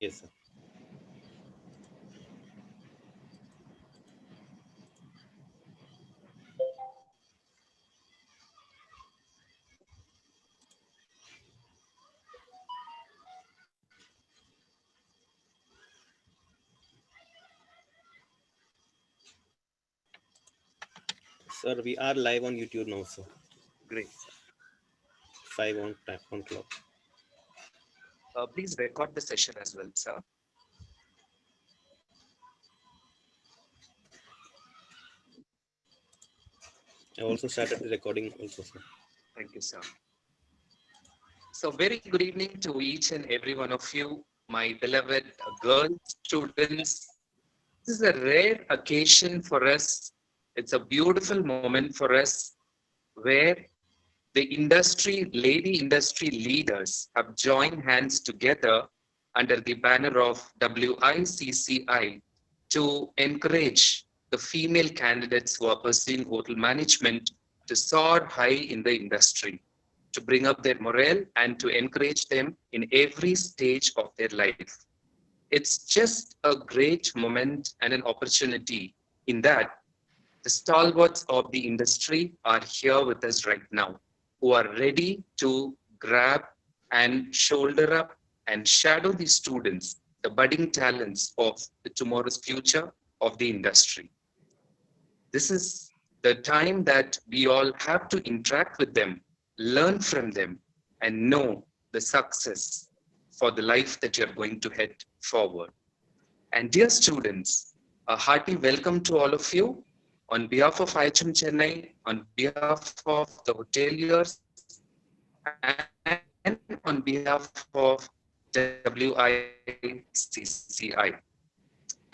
Yes, sir. Sir, we are live on YouTube now, sir. Great. 5 on clock. Please record the session as well, sir. I also started the recording also, sir. Thank you, sir. So very good evening to each and every one of you, my beloved girls, students. This is a rare occasion for us. It's a beautiful moment for us where the lady industry leaders have joined hands together under the banner of WICCI to encourage the female candidates who are pursuing hotel management to soar high in the industry, to bring up their morale and to encourage them in every stage of their life. It's just a great moment and an opportunity in that the stalwarts of the industry are here with us right now, who are ready to grab and shoulder up and shadow the students, the budding talents of the tomorrow's future of the industry. This is the time that we all have to interact with them, learn from them, and know the success for the life that you're going to head forward. And dear students, a hearty welcome to all of you on behalf of IHM Chennai, on behalf of the hoteliers, and on behalf of WICCI.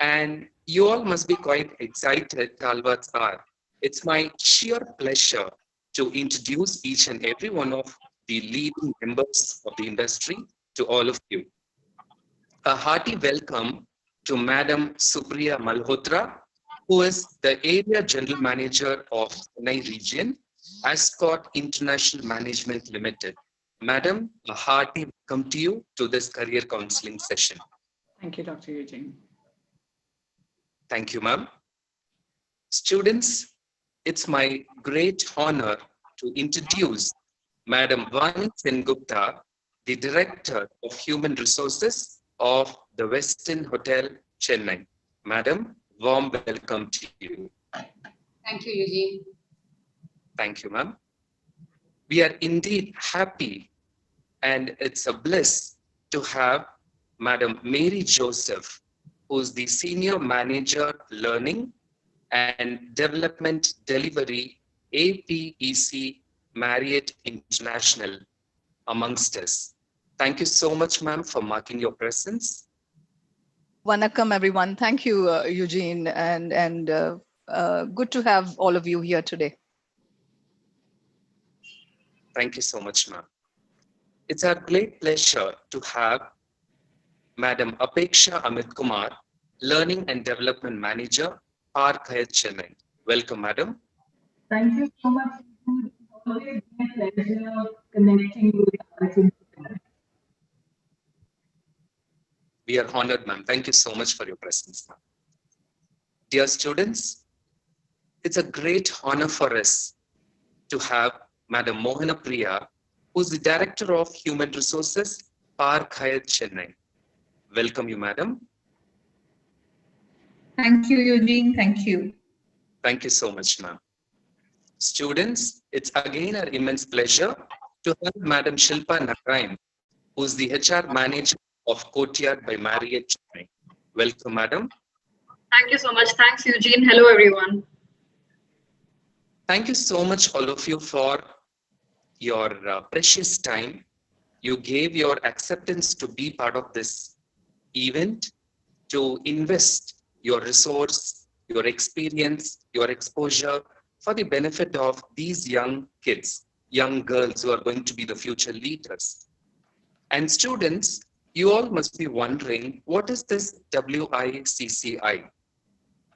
And you all must be quite excited, Talbats are. It's my sheer pleasure to introduce each and every one of the leading members of the industry to all of you. A hearty welcome to Madam Supriya Malhotra, who is the Area General Manager of Chennai Region, Ascot International Management Limited. Madam, a hearty welcome to you to this career counseling session. Thank you, Dr. Eugene. Thank you, ma'am. Students, it's my great honor to introduce Madam Vani Sengupta, the Director of Human Resources of the Westin Hotel, Chennai. Madam, warm welcome to you. Thank you, Eugene. Thank you, ma'am. We are indeed happy and it's a bliss to have Madam Mary Joseph, who's the Senior Manager Learning and Development Delivery, APEC Marriott International, amongst us. Thank you so much, ma'am, for marking your presence. Vanakkam, everyone. Thank you, Eugene, and good to have all of you here today. Thank you so much, ma'am. It's our great pleasure to have Madam Apeksha Amit Kumar, Learning and Development Manager, Park Hyatt, Chennai. Welcome, madam. Thank you so much. It's always been a pleasure connecting with us. We are honored, ma'am. Thank you so much for your presence, ma'am. Dear students, it's a great honor for us to have Madam Mohana Priya, who's the Director of Human Resources, Park Hyatt, Chennai. Welcome you, madam. Thank you, Eugene. Thank you. Thank you so much, ma'am. Students, it's again our immense pleasure to have Madam Shilpa Narayan, who's the HR Manager of Courtyard by Marriott, Chennai. Welcome, madam. Thank you so much. Thanks, Eugene. Hello, everyone. Thank you so much, all of you, for your precious time. You gave your acceptance to be part of this event, to invest your resource, your experience, your exposure for the benefit of these young kids, young girls who are going to be the future leaders. And students, you all must be wondering, what is this WICCI?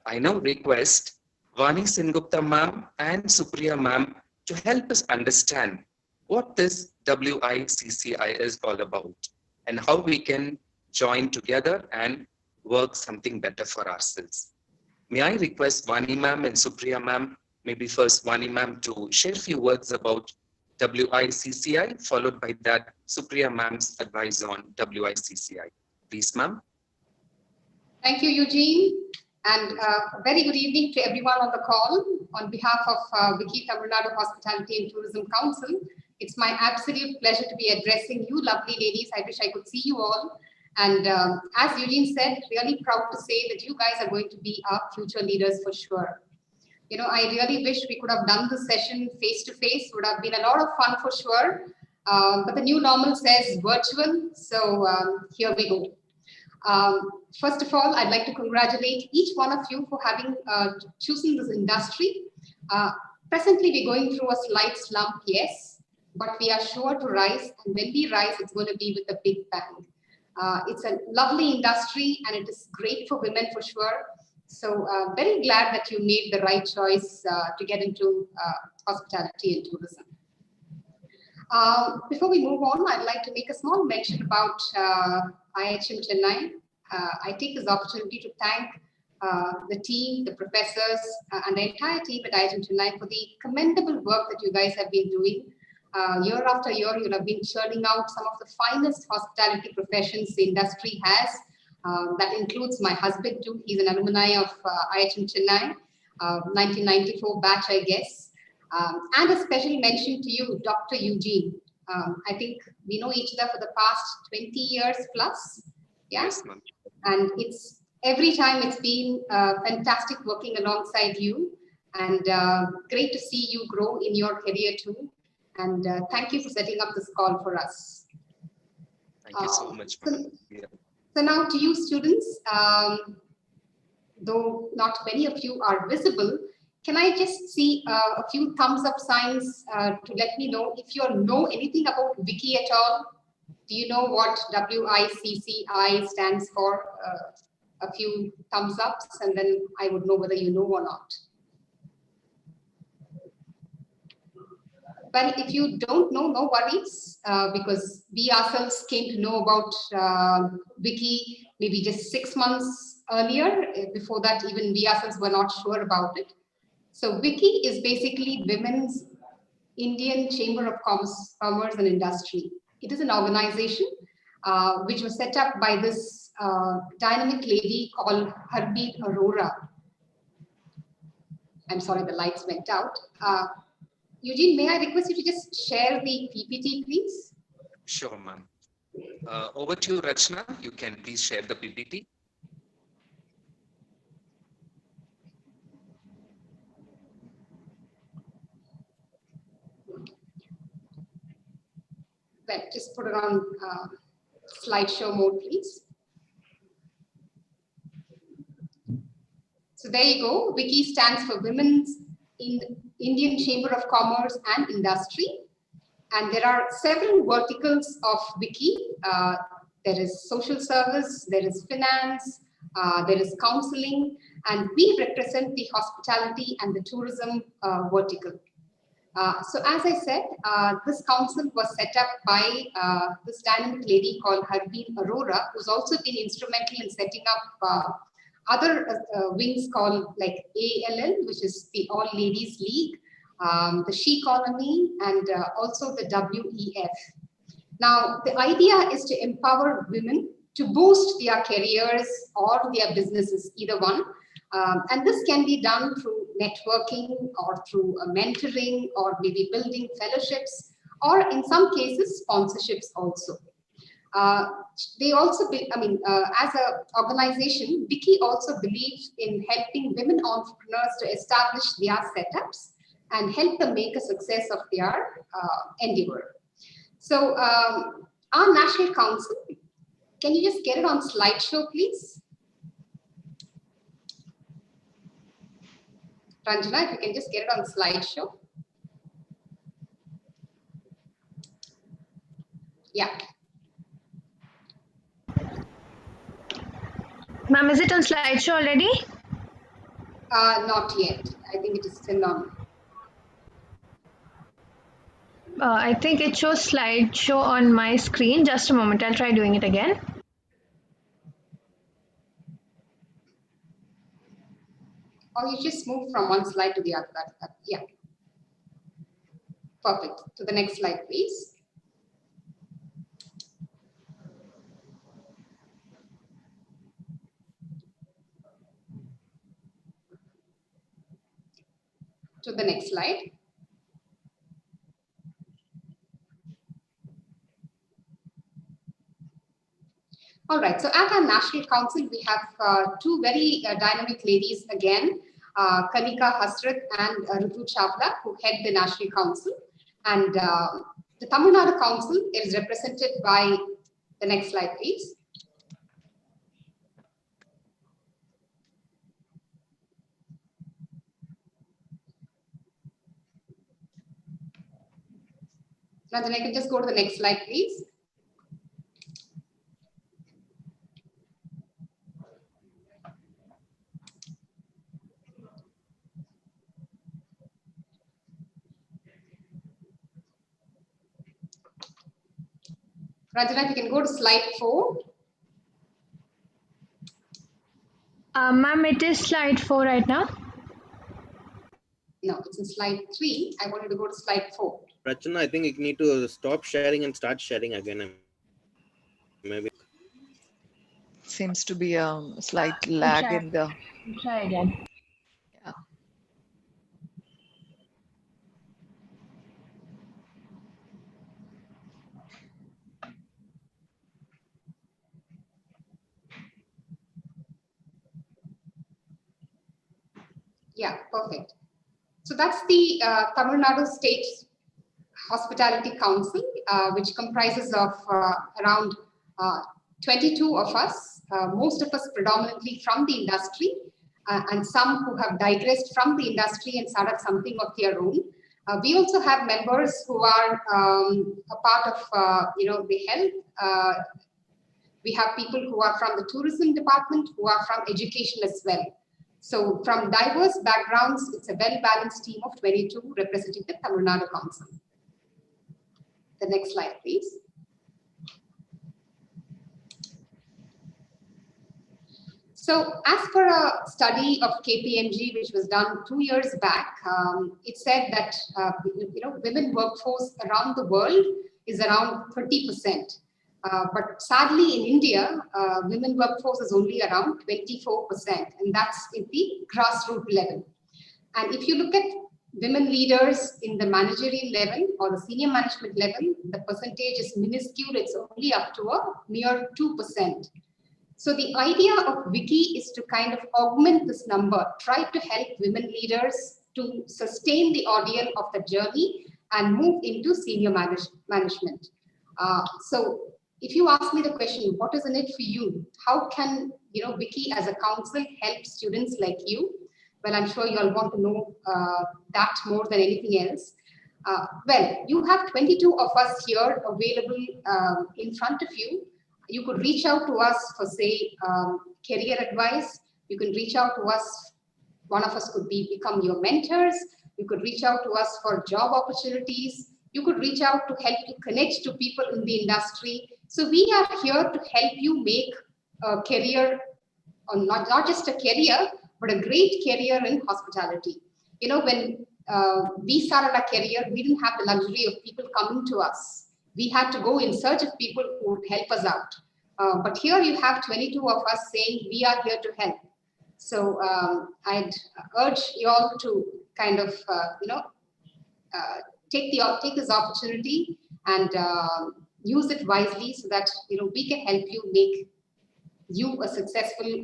I now request Vani Sengupta ma'am and Supriya ma'am to help us understand what this WICCI is all about and how we can join together and work something better for ourselves. May I request Vani ma'am and Supriya ma'am, maybe first Vani ma'am to share a few words about WICCI, followed by that Supriya ma'am's advice on WICCI. Please, ma'am. Thank you, Eugene. And a very good evening to everyone on the call. On behalf of Vicky Tamil Nadu Hospitality and Tourism Council, it's my absolute pleasure to be addressing you lovely ladies. I wish I could see you all. And as Eugene said, really proud to say that you guys are going to be our future leaders for sure. You know, I really wish we could have done this session face to face. Would have been a lot of fun for sure. But the new normal says virtual. So here we go. First of all, I'd like to congratulate each one of you for having chosen this industry. Presently, we're going through a slight slump, yes, but we are sure to rise. And when we rise, it's going to be with a big bang. It's a lovely industry and it is great for women for sure. So very glad that you made the right choice to get into hospitality and tourism. Before we move on, I'd like to make a small mention about IHM Chennai. I take this opportunity to thank the team, the professors, and the entire team at IHM Chennai for the commendable work that you guys have been doing. Year after year, you have been churning out some of the finest hospitality professions the industry has. That includes my husband too. He's an alumni of IHM Chennai, 1994 batch, I guess. And a special mention to you, Dr. Eugene. I think we know each other for the past 20 years plus. Yeah? Yes, ma'am. And it's every time it's been fantastic working alongside you, and great to see you grow in your career too. And thank you for setting up this call for us. Thank you so much. So now to you students, though not many of you are visible, can I just see a few thumbs up signs to let me know if you all know anything about Wiki at all? Do you know what WICCI stands for? A few thumbs ups, and then I would know whether you know or not. Well, if you don't know, no worries, because we ourselves came to know about Wiki maybe just 6 months earlier. Before that, even we ourselves were not sure about it. So Wiki is basically Women's Indian Chamber of Commerce and Industry. It is an organization which was set up by this dynamic lady called Harbeet Arora. I'm sorry, the lights went out. Eugene, may I request you to just share the PPT, please? Sure, ma'am. Over to you, Rachna. You can please share the PPT. Well, just put it on slideshow mode, please. So there you go. Wiki stands for Women's Indian Chamber of Commerce and Industry. And there are several verticals of Wiki. There is social service, there is finance, there is counseling, and we represent the hospitality and the tourism vertical. So as I said, this council was set up by this dynamic lady called Harbeet Arora, who's also been instrumental in setting up other wings called like ALL, which is the All Ladies League, the She Economy, and also the WEF. Now, the idea is to empower women to boost their careers or their businesses, either one. And this can be done through networking or through mentoring or maybe building fellowships, or in some cases, sponsorships also. They also, as an organization, Wiki also believes in helping women entrepreneurs to establish their setups and help them make a success of their endeavor. So our National Council, can you just get it on slideshow, please? Ranjana, if you can just get it on slideshow. Yeah. Ma'am, is it on slideshow already? Not yet. I think it is still on. I think it shows slideshow on my screen. Just a moment, I'll try doing it again. or you just move from one slide to the other. Yeah. Perfect. To the next slide, please. To the next slide. All right, so at our National Council, we have two very dynamic ladies again, Kanika Hasrat and Ritu Chawla, who head the National Council. And the Tamil Nadu Council is represented by, the next slide, please. Now then I can just go to the next slide, please. Ranjana, if you can go to slide 4. Ma'am, it is slide 4 right now. No, it's in slide 3. I wanted to go to slide 4. Rachana, I think you need to stop sharing and start sharing again. Maybe. Seems to be a slight lag in the. Try again. Yeah. Yeah, perfect. So that's the Tamil Nadu State Hospitality Council, which comprises of around 22 of us, most of us predominantly from the industry, and some who have digressed from the industry and started something of their own. We also have members who are a part of the health. We have people who are from the tourism department, who are from education as well. So from diverse backgrounds, it's a well-balanced team of 22 representing the Tamil Nadu Council. The next slide, please. So as per a study of KPMG, which was done 2 years back, it said that women workforce around the world is around 30%. But sadly, in India, women workforce is only around 24%, and that's at the grassroots level. And if you look at women leaders in the managerial level or the senior management level, the percentage is minuscule. It's only up to a mere 2%. So the idea of Wiki is to kind of augment this number, try to help women leaders to sustain the ordeal of the journey and move into senior management. So if you ask me the question, what is in it for you? How can Wiki as a council help students like you? Well, I'm sure you all want to know that more than anything else. Well, you have 22 of us here available in front of you. You could reach out to us for, say, career advice. You can reach out to us. One of us could become your mentors. You could reach out to us for job opportunities. You could reach out to help you connect to people in the industry. So we are here to help you make a career, or not just a career, but a great career in hospitality. When we started our career, we didn't have the luxury of people coming to us. We had to go in search of people who would help us out. But here you have 22 of us saying we are here to help. So I'd urge you all to kind of, take this opportunity and use it wisely so that we can help you make you a successful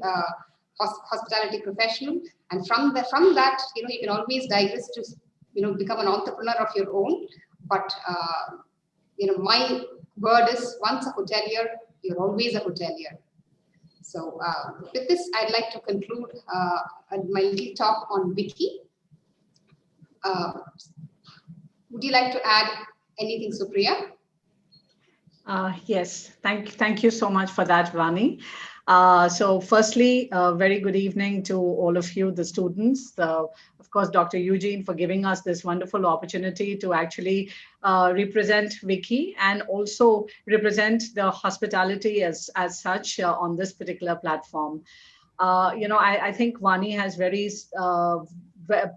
hospitality professional. And from that, you can always digress to become an entrepreneur of your own. But my word is, once a hotelier, you're always a hotelier. So with this, I'd like to conclude my little talk on Wiki. Would you like to add anything, Supriya? Yes, thank you so much for that, Vani. So firstly, very good evening to all of you, the students. Of course, Dr. Eugene, for giving us this wonderful opportunity to actually represent Wiki and also represent the hospitality as such on this particular platform. I think Vani has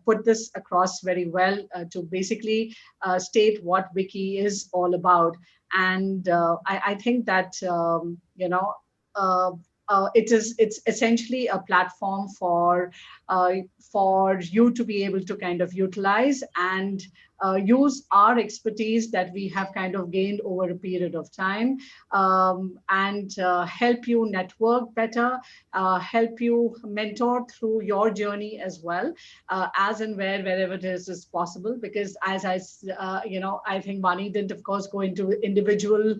put this across very well to basically state what Wiki is all about. And I think that, uh, it's essentially a platform uh, for you to be able to kind of utilize and use our expertise that we have kind of gained over a period of time, and help you network better, help you mentor through your journey as well, as and wherever it is possible. Because as I think Vani didn't, of course, go into individual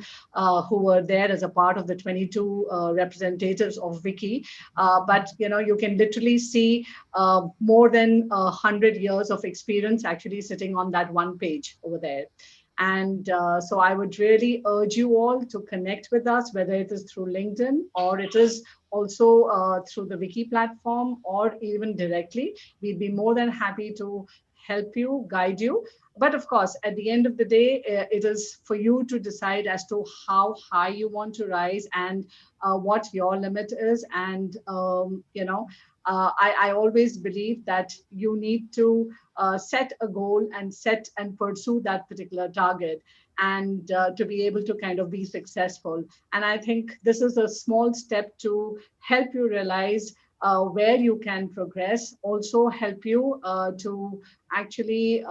who were there as a part of the 22 representatives of Wiki, but you can literally see more than 100 years of experience actually sitting on that one page over there. And so I would really urge you all to connect with us, whether it is through LinkedIn or it is also through the Wiki platform or even directly. We'd be more than happy to help you, guide you. But of course, at the end of the day, it is for you to decide as to how high you want to rise and what your limit is. And, I always believe that you need to set a goal and set and pursue that particular target, and to be able to kind of be successful. And I think this is a small step to help you realize where you can progress, also help you to actually,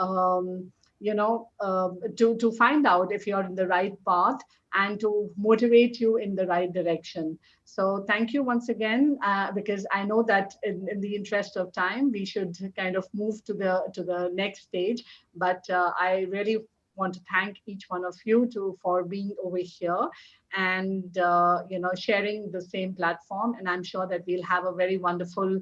to find out if you're in the right path and to motivate you in the right direction. So thank you once again, because I know that in the interest of time, we should kind of move to the next stage. But I really want to thank each one of you for being over here and sharing the same platform. And I'm sure that we'll have a very wonderful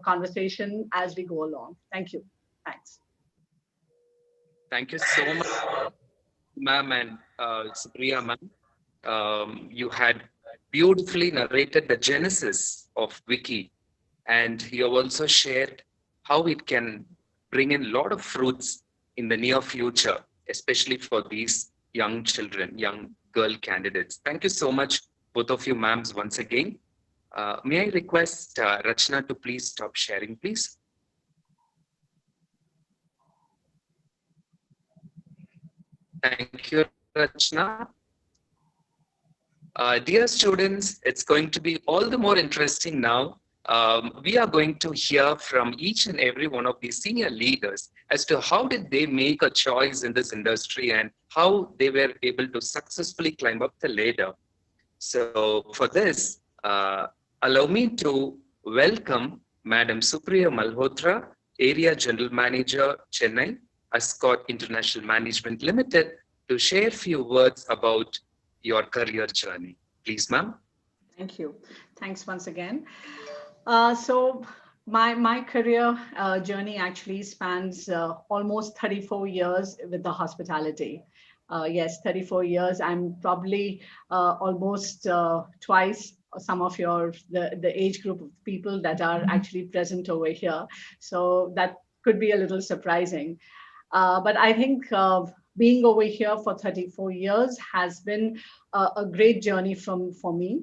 conversation as we go along. Thank you. Thanks. Thank you so much, ma'am, and Supriya, ma'am. You had beautifully narrated the genesis of Wiki, and you have also shared how it can bring in a lot of fruits in the near future, especially for these young children, young girl candidates. Thank you so much, both of you, ma'ams, once again. May I request Rachna to please stop sharing, please? Thank you, Rachna. Dear students, it's going to be all the more interesting now. We are going to hear from each and every one of these senior leaders as to how did they make a choice in this industry and how they were able to successfully climb up the ladder. So for this, allow me to welcome Madam Supriya Malhotra, Area General Manager, Chennai, Ascot International Management Limited, to share a few words about your career journey. Please, ma'am. Thank you. Thanks once again. So my career journey actually spans almost 34 years with the hospitality. Yes, 34 years. I'm probably almost twice some of the age group of people that are actually present over here. So that could be a little surprising. But I think being over here for 34 years has been a great journey for me.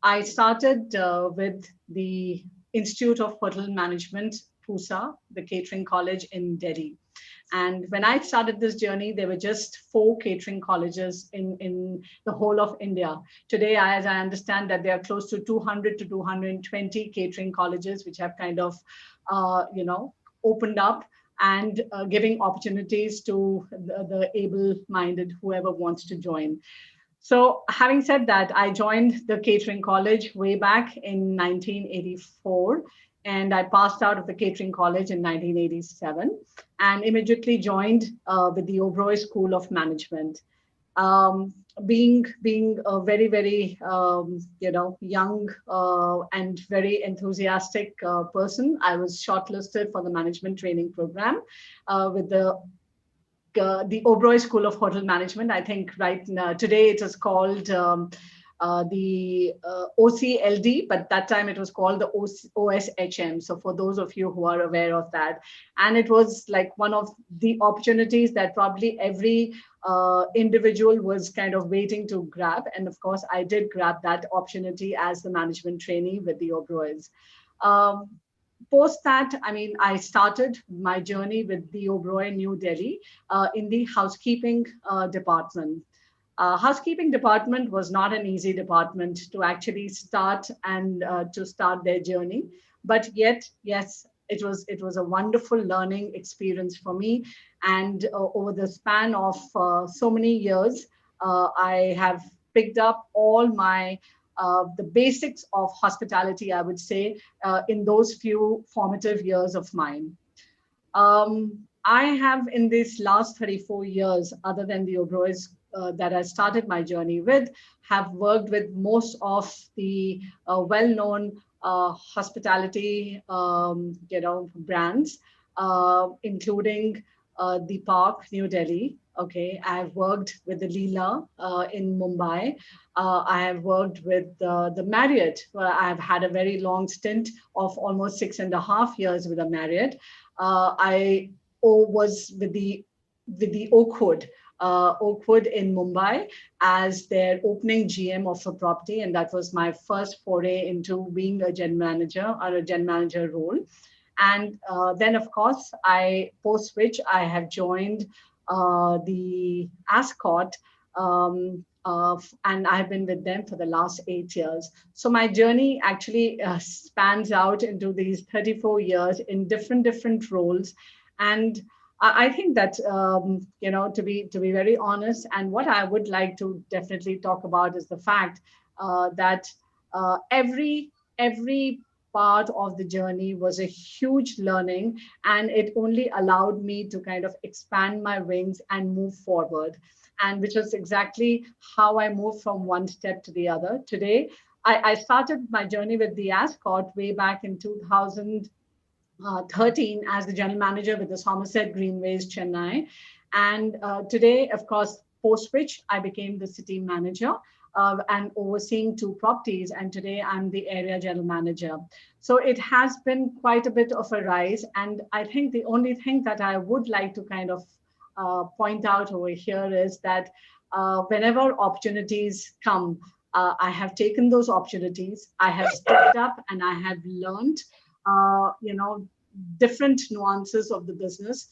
I started with the Institute of Hotel Management, PUSA, the catering college in Delhi. And when I started this journey, there were just 4 catering colleges in the whole of India. Today, as I understand that there are close to 200 to 220 catering colleges, which have kind of, opened up and giving opportunities to the able-minded, whoever wants to join. So having said that, I joined the catering college way back in 1984, and I passed out of the catering college in 1987 and immediately joined with the Oberoi School of Management. Being a very, very, young and very enthusiastic person, I was shortlisted for the management training program with the Oberoi School of Hotel Management. I think right now, today it is called the OCLD, but that time it was called the OSHM. So for those of you who are aware of that, and it was like one of the opportunities that probably every individual was kind of waiting to grab. And of course, I did grab that opportunity as the management trainee with the Oberoi's. Post that, I mean, I started my journey with the Oberoi New Delhi in the housekeeping department. Housekeeping department was not an easy department to actually start and to start their journey, but yet, yes, it was a wonderful learning experience for me. And over the span of so many years, I have picked up all my the basics of hospitality, I would say, in those few formative years of mine. I have, in these last 34 years, other than the Oberoi's that I started my journey with, have worked with most of the well-known hospitality, brands, including the Park, New Delhi. Okay, I've worked with the Leela in Mumbai. I have worked with the Marriott. I've had a very long stint of almost 6.5 years with a Marriott. I was with the Oakwood in Mumbai as their opening GM of a property, and that was my first foray into being a general manager or a general manager role. And then, of course, post which I have joined the Ascot, and I've been with them for the last 8 years. So my journey actually spans out into these 34 years in different roles. And I think that, to be very honest, and what I would like to definitely talk about is the fact that every part of the journey was a huge learning, and it only allowed me to kind of expand my wings and move forward. And which was exactly how I moved from one step to the other. Today, I started my journey with the Ascot way back in 2013 as the general manager with the Somerset Greenways, Chennai. And today, of course, post which I became the city manager and overseeing 2 properties. And today I'm the area general manager. So it has been quite a bit of a rise. And I think the only thing that I would like to kind of point out over here is that whenever opportunities come, I have taken those opportunities, I have stepped up, and I have learned, different nuances of the business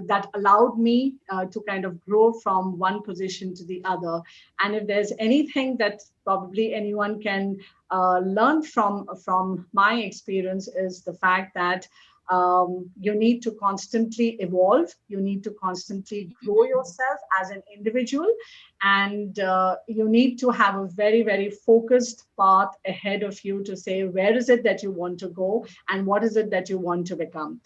that allowed me to kind of grow from one position to the other. And if there's anything that probably anyone can learn from my experience is the fact that you need to constantly evolve. You need to constantly grow yourself as an individual. And you need to have a very, very focused path ahead of you to say, where is it that you want to go and what is it that you want to become?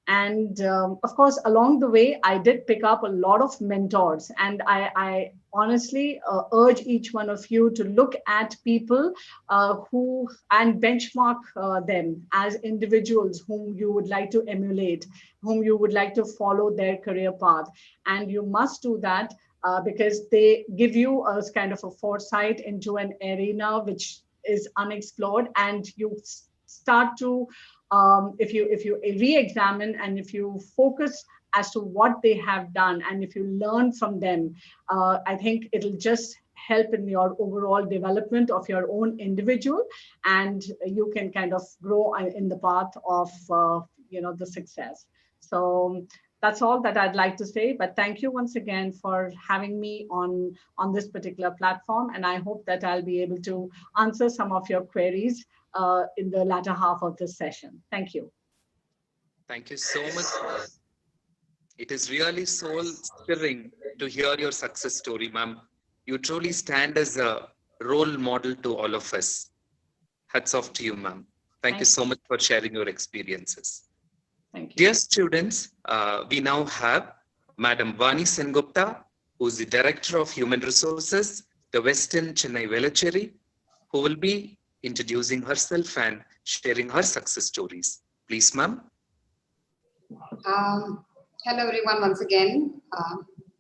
And of course, along the way, I did pick up a lot of mentors. And I honestly urge each one of you to look at people who and benchmark them as individuals whom you would like to emulate, whom you would like to follow their career path. And you must do that because they give you a kind of a foresight into an arena which is unexplored, and you start to if you re-examine and if you focus as to what they have done, and if you learn from them, I think it'll just help in your overall development of your own individual, and you can kind of grow in the path of the success. So that's all that I'd like to say. But thank you once again for having me on this particular platform, and I hope that I'll be able to answer some of your queries in the latter half of this session. Thank you. Thank you so much. It is really soul stirring to hear your success story, ma'am. You truly stand as a role model to all of us. Hats off to you, ma'am. Thank you so much for sharing your experiences. Thank you. Dear students, we now have Madam Vani Sengupta, who is the Director of Human Resources, the Western Chennai Velachery, who will be introducing herself and sharing her success stories. Please, ma'am. Hello, everyone, once again.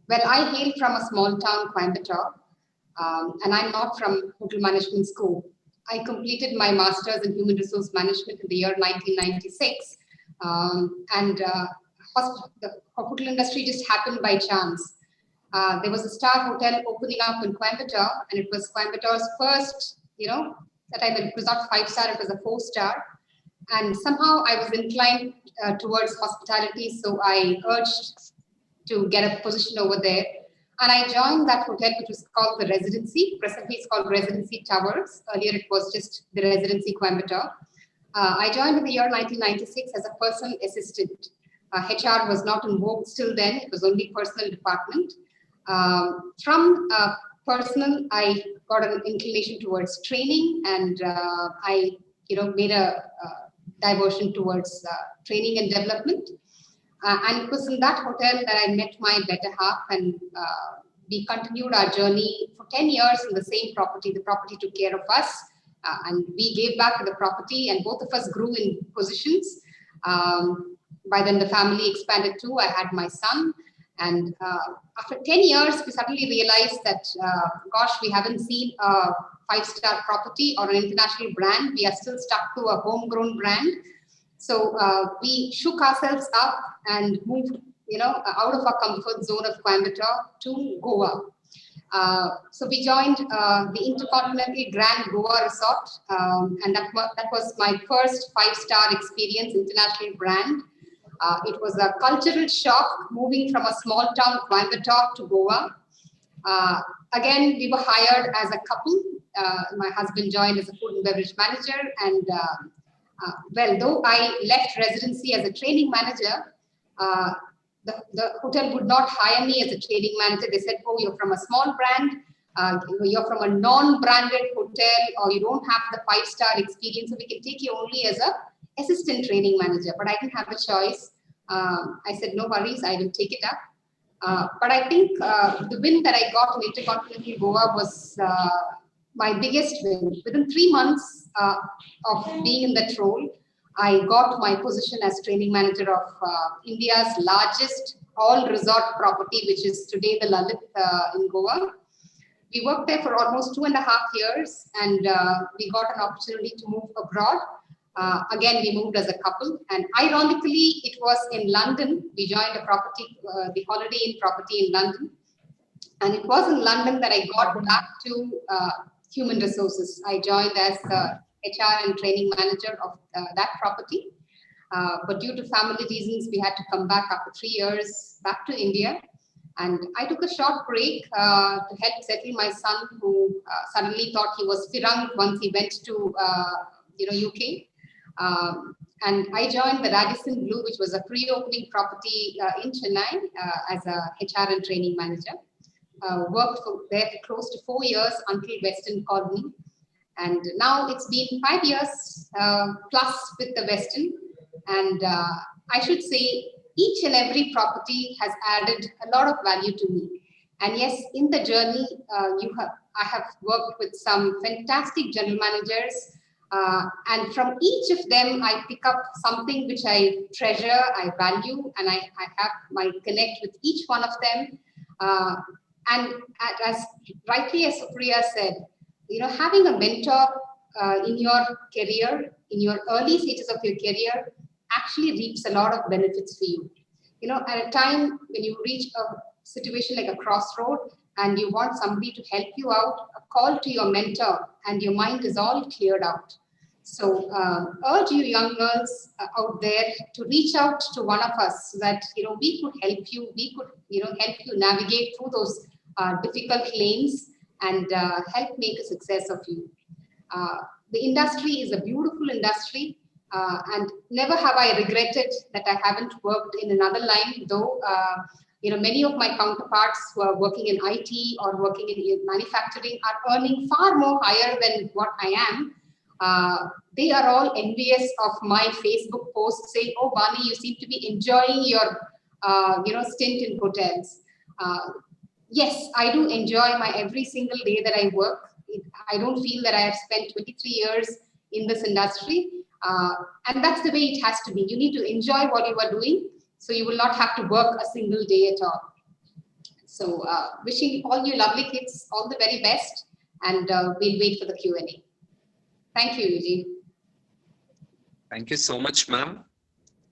Well, I hail from a small town, Coimbatore, And I'm not from hotel management school. I completed my master's in human resource management in the year 1996. The hotel industry just happened by chance. There was a star hotel opening up in Coimbatore, and it was Coimbator's first, that time it was not 5-star, it was a 4-star. And somehow I was inclined towards hospitality, so I urged to get a position over there. And I joined that hotel, which was called the Residency. Presently, it's called Residency Towers. Earlier, it was just the Residency Coimbatore. I joined in the year 1996 as a personal assistant. HR was not in vogue still then. It was only personal department. From personal, I got an inclination towards training, and I, made a diversion towards training and development. And it was in that hotel that I met my better half, and we continued our journey for 10 years in the same property. The property took care of us, and we gave back to the property, and both of us grew in positions. By then, the family expanded too. I had my son. And after 10 years, we suddenly realized that, gosh, we haven't seen a 5-star property or an international brand. We are still stuck to a homegrown brand. So we shook ourselves up and moved, out of our comfort zone of Coimbatore to Goa. So we joined the Intercontinental Grand Goa Resort, and that was my first 5-star experience, international brand. It was a cultural shock moving from a small town, Coimbatore, to Goa. Again, we were hired as a couple. My husband joined as a food and beverage manager, and well, though I left residency as a training manager, the hotel would not hire me as a training manager. They said, oh, you're from a small brand, you're from a non-branded hotel, or you don't have the 5-star experience, so we can take you only as a assistant training manager. But I didn't have a choice. I said, no worries, I will take it up. But I think the win that I got in Intercontinental Goa was my biggest win. Within 3 months of being in that role, I got my position as training manager of India's largest all-resort property, which is today the Lalit in Goa. We worked there for almost 2.5 years, and we got an opportunity to move abroad. Again, we moved as a couple, and ironically, it was in London. We joined a property, the Holiday Inn property in London, and it was in London that I got back to human resources. I joined as the HR and training manager of that property, but due to family reasons, we had to come back after 3 years back to India. And I took a short break to help settle my son, who suddenly thought he was Firang once he went to UK. And I joined the Radisson Blu, which was a pre-opening property in Chennai as a HR and training manager. Worked there for close to 4 years until Westin called me. And now it's been 5 years plus with the Westin. And I should say each and every property has added a lot of value to me. And yes, in the journey, I have worked with some fantastic general managers. And from each of them, I pick up something which I treasure, I value, and I have my connect with each one of them. And as rightly as Supriya said, having a mentor in your career, in your early stages of your career, actually reaps a lot of benefits for you. At a time when you reach a situation like a crossroad and you want somebody to help you out, a call to your mentor and your mind is all cleared out. So urge you young girls out there to reach out to one of us so that we could help you, help you navigate through those difficult lanes and help make a success of you. The industry is a beautiful industry, and never have I regretted that I haven't worked in another line, though many of my counterparts who are working in IT or working in manufacturing are earning far more higher than what I am. They are all envious of my Facebook posts saying, oh, Vani, you seem to be enjoying your stint in hotels. Yes, I do enjoy my every single day that I work. I don't feel that I have spent 23 years in this industry. And that's the way it has to be. You need to enjoy what you are doing, so you will not have to work a single day at all. So wishing all you lovely kids all the very best, and we'll wait for the Q&A. Thank you, Eugene. Thank you so much, ma'am.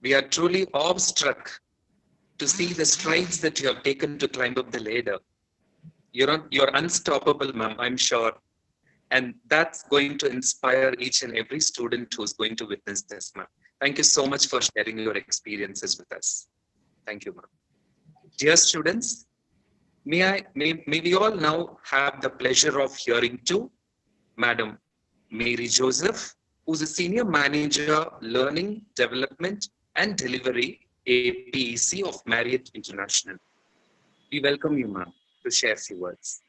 We are truly awestruck to see the strides that you have taken to climb up the ladder. You're unstoppable, ma'am, I'm sure. And that's going to inspire each and every student who's going to witness this, ma'am. Thank you so much for sharing your experiences with us. Thank you, ma'am. Dear students, may we all now have the pleasure of hearing to Madam Mary Joseph, who's a Senior Manager, Learning, Development and Delivery, APEC of Marriott International. We welcome you, ma'am, to share a few words.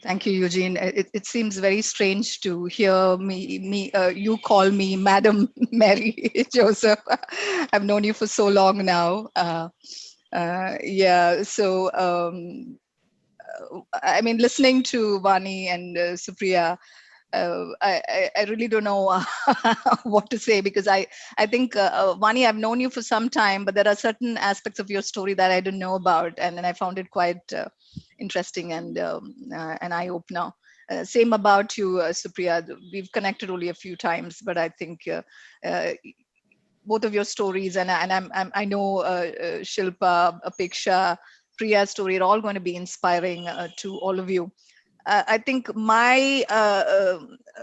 Thank you, Eugene. It seems very strange to hear you call me Madam Mary Joseph. I've known you for so long now. Yeah, so I mean, listening to Vani and Supriya, I really don't know what to say, because I think Vani, I've known you for some time, but there are certain aspects of your story that I didn't know about, and I found it quite interesting and an eye opener. Same about you, Supriya. We've connected only a few times, but I think both of your stories, and I know Shilpa, Apeksha, Priya's story are all going to be inspiring to all of you. I think my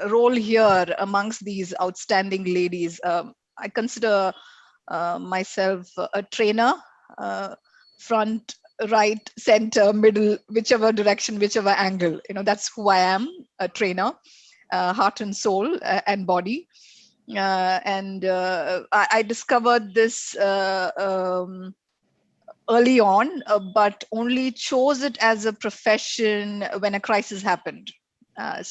role here amongst these outstanding ladies, I consider myself a trainer, front, right, center, middle, whichever direction, whichever angle. You know, that's who I am, a trainer, heart and soul and body. I discovered this early on, but only chose it as a profession when a crisis happened. My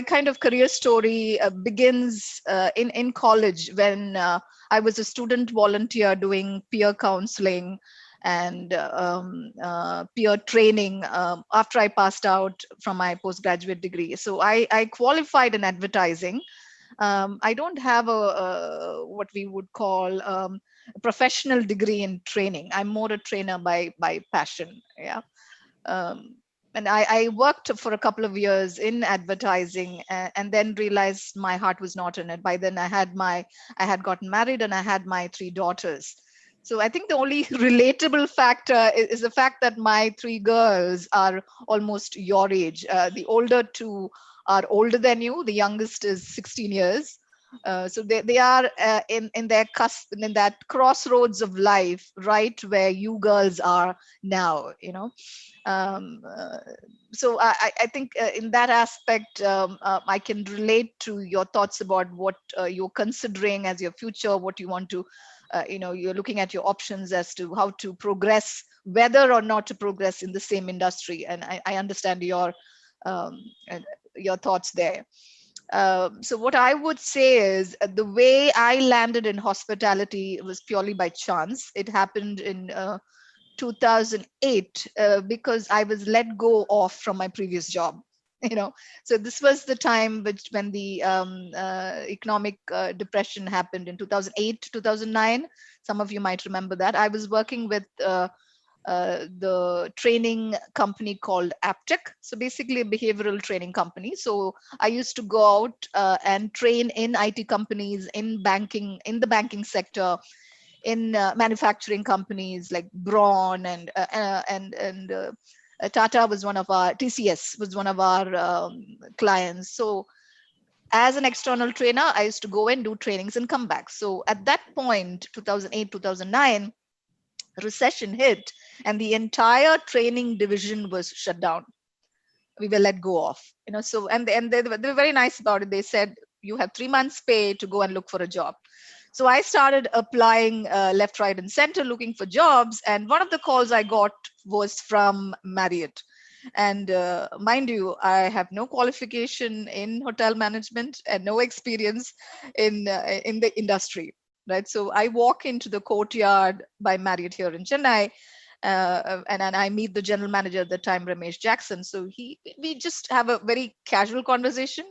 kind of career story begins in college, when I was a student volunteer doing peer counseling and peer training after I passed out from my postgraduate degree. So I qualified in advertising. I don't have what we would call a professional degree in training. I'm more a trainer by passion. Yeah. And I worked for a couple of years in advertising, and then realized my heart was not in it. By then I had gotten married and I had my 3 daughters. So I think the only relatable factor is the fact that my 3 girls are almost your age. The older 2 are older than you. The youngest is 16 years. So they are in their cusp, in that crossroads of life, right where you girls are now, you know. So I think in that aspect, I can relate to your thoughts about what you're considering as your future, what you want to, you're looking at your options as to how to progress, whether or not to progress in the same industry. And I understand your thoughts there. So what I would say is the way I landed in hospitality was purely by chance. It happened in 2008 because I was let go off from my previous job. So this was the time when the economic depression happened in 2008 to 2009. Some of you might remember that. I was working with the training company called Aptech. So basically a behavioral training company. So I used to go out and train in IT companies, in banking, in the banking sector, in manufacturing companies like Braun and Tata was one of our, TCS was one of our clients. So as an external trainer, I used to go and do trainings and come back. So at that point, 2008, 2009, recession hit and the entire training division was shut down. We were let go of, so, and they were very nice about it. They said, you have 3 months pay to go and look for a job. So I started applying left, right, and center, looking for jobs. And one of the calls I got was from Marriott. And mind you, I have no qualification in hotel management and no experience in the industry, right? So I walk into the courtyard by Marriott here in Chennai, and I meet the general manager at the time, Ramesh Jackson. So we just have a very casual conversation.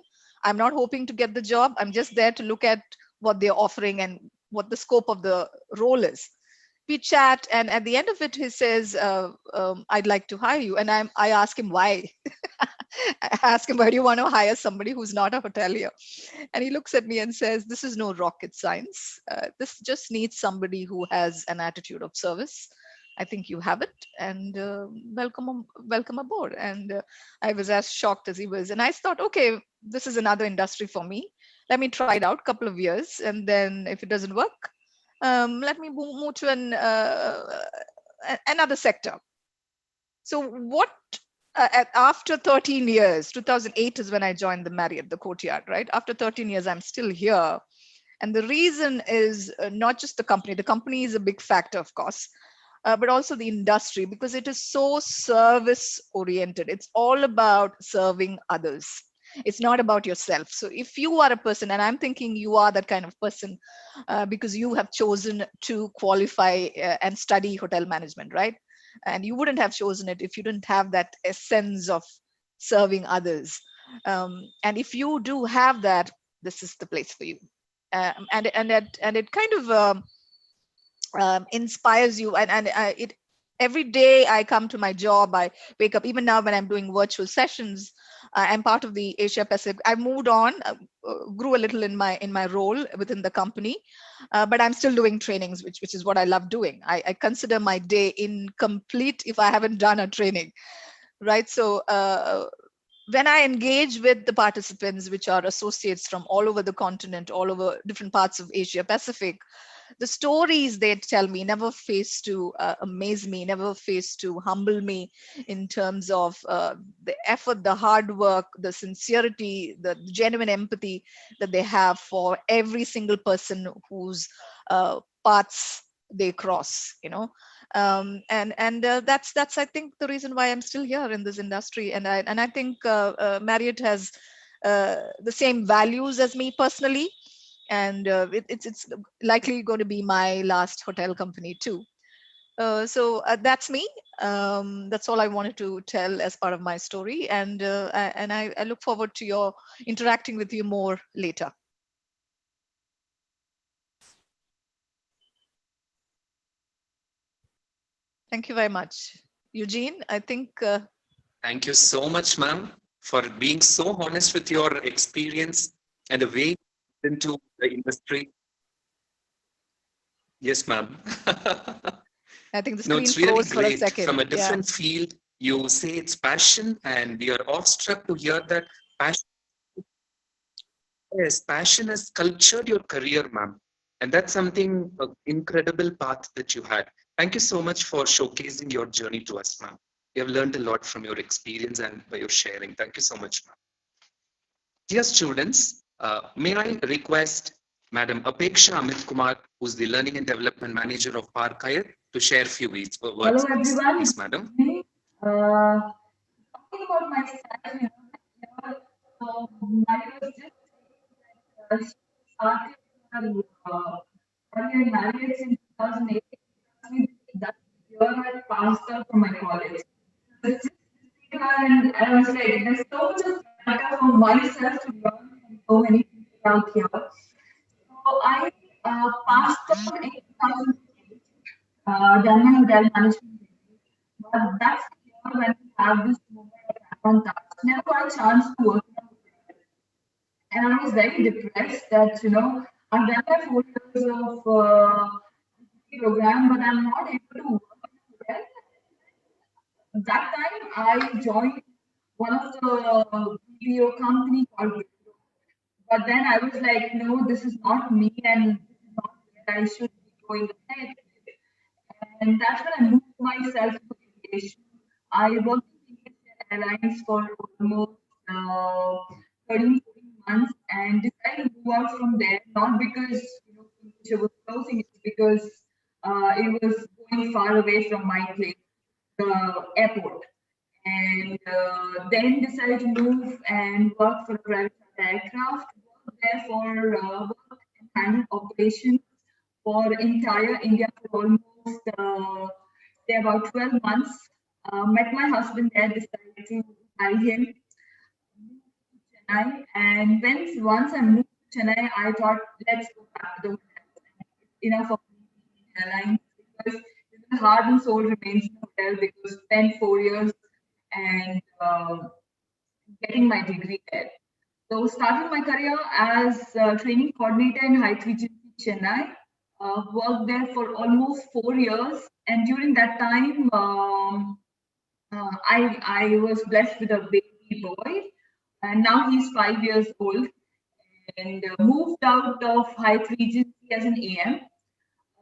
I'm not hoping to get the job. I'm just there to look at what they're offering and what the scope of the role is. we chat, and at the end of it, he says, "I'd like to hire you." And I ask him why. I ask him, "Why do you want to hire somebody who's not a hotelier?" And he looks at me and says, "This is no rocket science. This just needs somebody who has an attitude of service. I think you have it, and welcome aboard." And I was as shocked as he was, and I thought, okay, this is another industry for me. Let me try it out, couple of years, and then if it doesn't work, let me move to another sector. So what? After 13 years, 2008 is when I joined the Marriott, the Courtyard, right? After 13 years, I'm still here. And the reason is not just the company. The company is a big factor, of course, but also the industry, because it is so service oriented. It's all about serving others. It's not about yourself. So if you are a person, and I'm thinking you are that kind of person, because you have chosen to qualify and study hotel management, right? And you wouldn't have chosen it if you didn't have that essence of serving others. And if you do have that, this is the place for you. And it kind of inspires you, and it every day I come to my job, I wake up. Even now when I'm doing virtual sessions, I'm part of the Asia Pacific. I moved on, grew a little in my role within the company, but I'm still doing trainings, which is what I love doing. I consider my day incomplete if I haven't done a training, right? So when I engage with the participants, which are associates from all over the continent, all over different parts of Asia Pacific, the stories they tell me never fails to amaze me, never fails to humble me, in terms of the effort, the hard work, the sincerity, the genuine empathy that they have for every single person whose paths they cross, and that's I think the reason why I'm still here in this industry. And I think Marriott has the same values as me personally, and it's likely going to be my last hotel company too. So that's me. That's all I wanted to tell as part of my story, and I look forward to your interacting with you more later. Thank you very much, Eugene. I think Thank you so much, ma'am, for being so honest with your experience and the way into the industry. Yes, ma'am. I think the No, screen it's really froze for a great. From second. a different field, you say it's passion, and we are awestruck to hear that passion. Yes, passion has cultured your career, ma'am. And that's something, incredible path that you had. Thank you so much for showcasing your journey to us, ma'am. We have learned a lot from your experience and by your sharing. Thank you so much, ma'am. Dear students, may I request Madam Apeksha Amit Kumar, who's the Learning and Development Manager of Park Hyatt, to share a few words, Hello please. everyone. Please, madam. Talking about myself, I was just started career marriage in 2008. That year I passed out from my college. So it's just sitting here and I was like, there's so much of data for myself to learn from so many people out here. So I passed out in 2008, done my hotel management degree. But that's the year when we have this moment of on touch. Never got a chance to work in a hotel. And I was very depressed that, I've done my 4 years of program, but I'm not able to work in a hotel. That time I joined one of the BPO company called Wipro. But then I was like, no, this is not me and this is not where I should be going ahead with. And that's when I moved myself to aviation. I worked in Indian Airlines for almost 13, 14 months and decided to move out from there, not because it was closing, it's because it was going far away from my place, the airport. And then decided to move and work for a private aircraft, work there for work and handle operations for entire India for almost say about 12 months. Met my husband there, decided to marry him, moved to Chennai. And once I moved to Chennai, I thought, let's go back to the hotels. It's enough of me in airlines because the heart and soul remains in the hotel because I spent 4 years and getting my degree there. So started my career as a training coordinator in High Regency, Chennai. Worked there for almost 4 years, and during that time, I was blessed with a baby boy, and now he's 5 years old, and moved out of High Regency as an AM.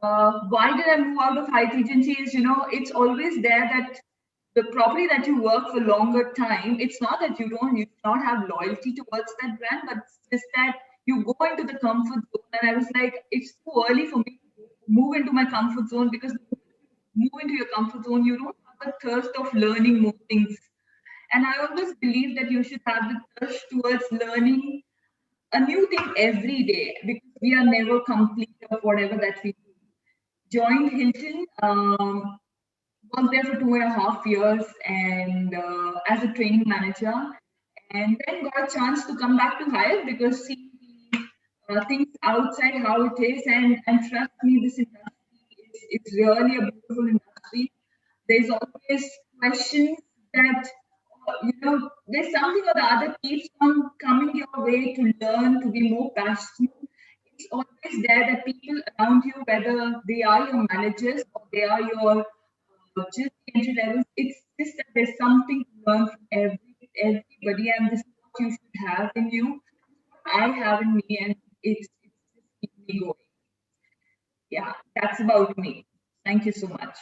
Why did I move out of High Regency? Is it's always there that the property that you work for longer time, it's not that you do not have loyalty towards that brand, but it's just that you go into the comfort zone. And I was like, it's too early for me to move into my comfort zone, because move into your comfort zone, you don't have the thirst of learning more things. And I always believe that you should have the thirst towards learning a new thing every day, because we are never complete of whatever that we do. Joined Hilton, worked there for 2.5 years, and as a training manager, and then got a chance to come back to Hyatt because see things outside how it is, and trust me, this industry it's really a beautiful industry. There's always questions that there's something or the other keeps on coming your way to learn, to be more passionate. It's always there that people around you, whether they are your managers or they are your just entry levels, it's just that there's something to learn from everybody, and this is what you should have in you. I have in me, and it's just keep me going. Yeah, that's about me. Thank you so much.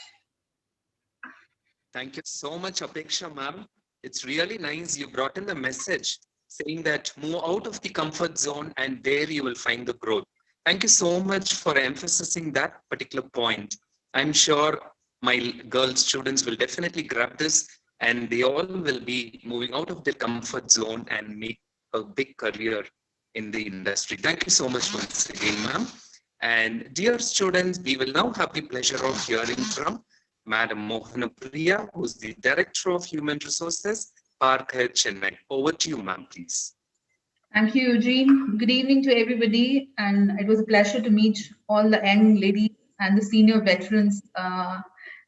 Thank you so much, Apeksha ma'am. It's really nice you brought in the message saying that move out of the comfort zone and there you will find the growth. Thank you so much for emphasizing that particular point. I'm sure my girl students will definitely grab this, and they all will be moving out of their comfort zone and make a big career in the industry. Thank you so much once again, ma'am. And dear students, we will now have the pleasure of hearing from Madam Mohana Priya, who's the Director of Human Resources, Park Head, Chennai. Over to you, ma'am, please. Thank you, Eugene. Good evening to everybody. And it was a pleasure to meet all the young ladies and the senior veterans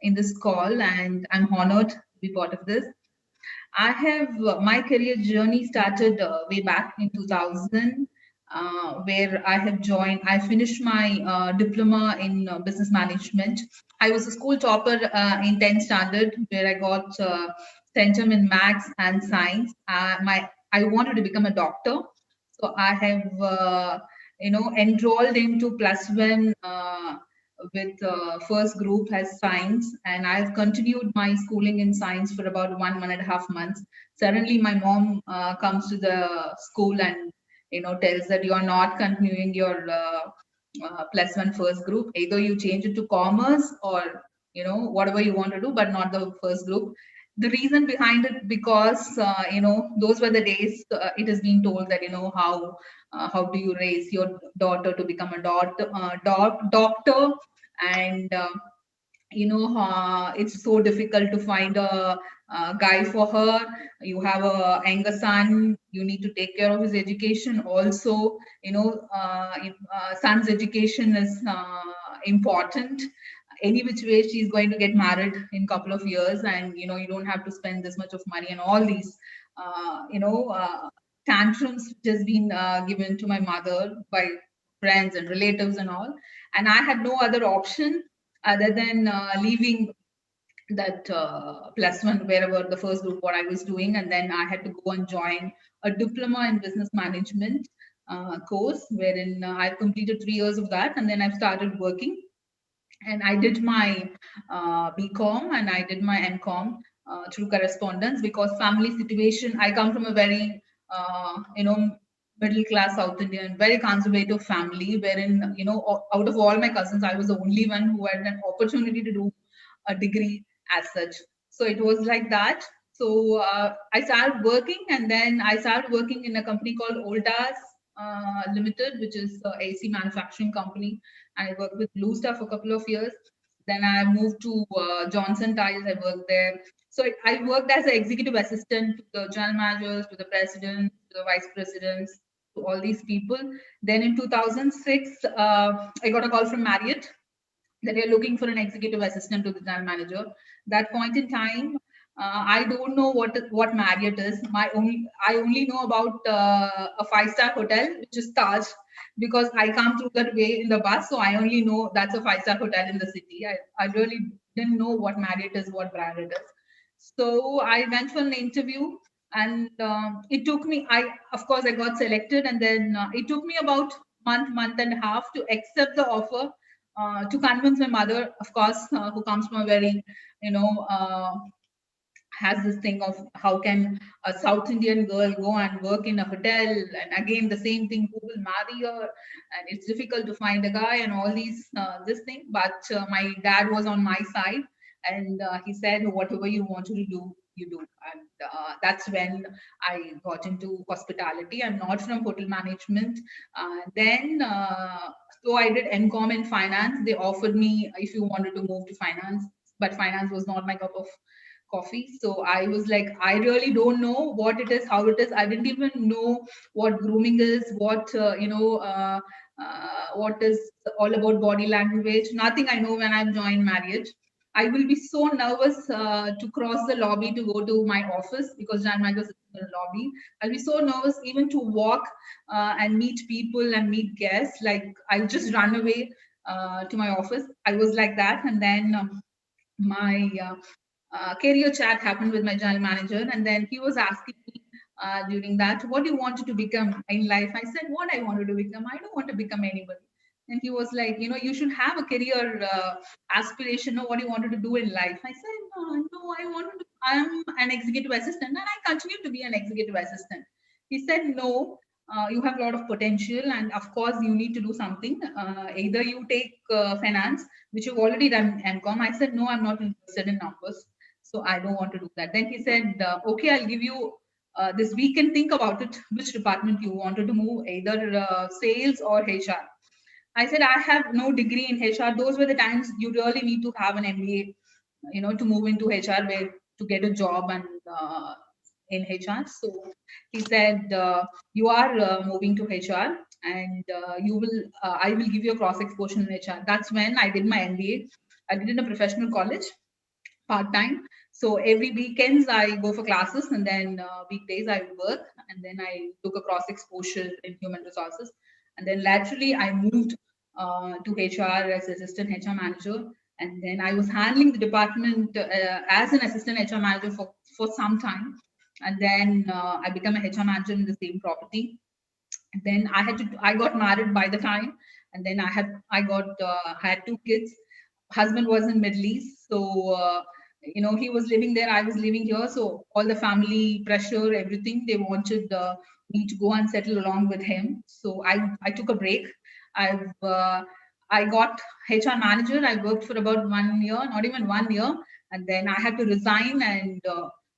in this call. And I'm honored to be part of this. I have my career journey started way back in 2000, where I finished my diploma in business management. I was a school topper in 10th standard, where I got centum in maths and science. I wanted to become a doctor, so I have enrolled into +1 with first group as science, and I've continued my schooling in science for about 1.5 months. Suddenly, my mom comes to the school and tells that you are not continuing your +1 first group. Either you change it to commerce or whatever you want to do, but not the first group. The reason behind it, because those were the days it has been told that how do you raise your daughter to become a doctor, and it's so difficult to find a guy for her. You have a younger son, you need to take care of his education also. Son's education is important. Any which way, she's going to get married in a couple of years, and you don't have to spend this much of money, and all these tantrums which has been given to my mother by friends and relatives and all. And I had no other option other than leaving that +1, wherever the first group what I was doing, and then I had to go and join a diploma in business management course, wherein I completed 3 years of that, and then I started working. And I did my BCom and I did my MCom through correspondence, because family situation, I come from a very middle class South Indian, very conservative family, wherein out of all my cousins, I was the only one who had an opportunity to do a degree as such. So it was like that. So I started working, and then I started working in a company called Oldas Limited, which is a AC manufacturing company. I worked with Blue Star for a couple of years. Then I moved to Johnson Tiles. I worked there. So I worked as an executive assistant to the general managers, to the president, to the vice presidents, to all these people. Then in 2006, I got a call from Marriott. that they're looking for an executive assistant to the general manager. That point in time, I don't know what Marriott is. I only know about a 5-star hotel, which is Taj, because I come through that way in the bus. So I only know that's a 5-star hotel in the city. I really didn't know what Marriott is, what brand it is. So I went for an interview, and it took me. Of course I got selected, and then it took me about month and a half to accept the offer. To convince my mother, of course, who comes from a very, has this thing of how can a South Indian girl go and work in a hotel, and again the same thing, who will marry her, and it's difficult to find a guy and all these this thing. But my dad was on my side, and he said, whatever you want to do, you do. And that's when I got into hospitality. I'm not from hotel management. Then so I did MCom in finance. They offered me if you wanted to move to finance, but finance was not my cup of coffee. So I was like, I really don't know what it is, how it is. I didn't even know what grooming is, what what is all about body language. Nothing I know when I joined Marriott. I will be so nervous to cross the lobby to go to my office, because Jan Manager is in the lobby. I'll be so nervous even to walk and meet people and meet guests. Like I'll just run away to my office. I was like that. And then my career chat happened with my general manager, and then he was asking me during that, what do you wanted to become in life? I said, what I wanted to become, I don't want to become anybody. And he was like, you should have a career aspiration, or what you wanted to do in life. I said, no, I'm an executive assistant, and I continue to be an executive assistant. He said, no, you have a lot of potential, and of course you need to do something. Either you take finance, which you've already done MCom. I said, no, I'm not interested in numbers, so I don't want to do that. Then he said, okay, I'll give you this week and think about it, which department you wanted to move, either sales or HR. I said, I have no degree in HR. Those were the times you really need to have an MBA, to move into HR, where to get a job and in HR. So he said, you are moving to HR, and I will give you a cross exposure in HR. That's when I did my MBA. I did it in a professional college, part-time. So every weekends I go for classes, and then weekdays I work, and then I took a cross exposure in human resources. And then laterally I moved to HR as assistant HR manager. And then I was handling the department as an assistant HR manager for some time. And then I became a HR manager in the same property. And then I got married by the time, and then I had 2 kids. Husband was in Middle East, so he was living there, I was living here. So all the family pressure, everything, they wanted me to go and settle along with him. So I took a break. I got HR manager. I worked for about 1 year, not even 1 year, and then I had to resign and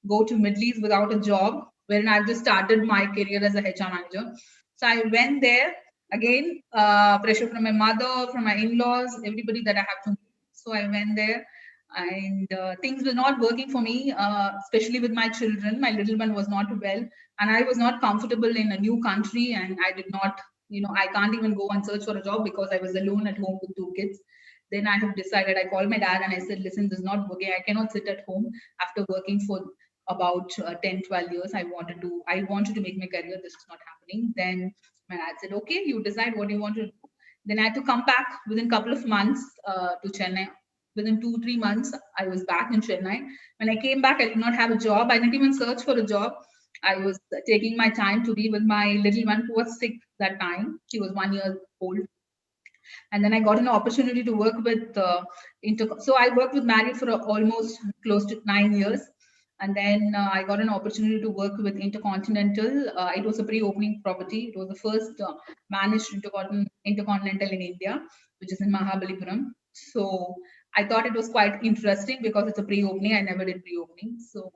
go to Middle East without a job, wherein I just started my career as a HR manager. So I went there again, pressure from my mother, from my in-laws, everybody that I have to meet. So I went there, and things were not working for me, especially with my children. My little one was not well, and I was not comfortable in a new country, and I did not, I can't even go and search for a job because I was alone at home with 2 kids. Then I have decided, I called my dad and I said, listen, this is not working. I cannot sit at home after working for about 10, 12 years. I wanted to make my career. This is not happening. Then my dad said, okay, you decide what you want to do. Then I had to come back within a couple of months to Chennai. Within 2-3 months, I was back in Chennai. When I came back, I did not have a job. I didn't even search for a job. I was taking my time to be with my little one, who was sick that time. He was 1 year old. And then I got an opportunity to work with so I worked with Marriott for almost close to 9 years. And then I got an opportunity to work with Intercontinental. It was a pre-opening property. It was the first managed Intercontinental in India, which is in Mahabalipuram. So I thought it was quite interesting because it's a pre-opening. I never did pre-opening. So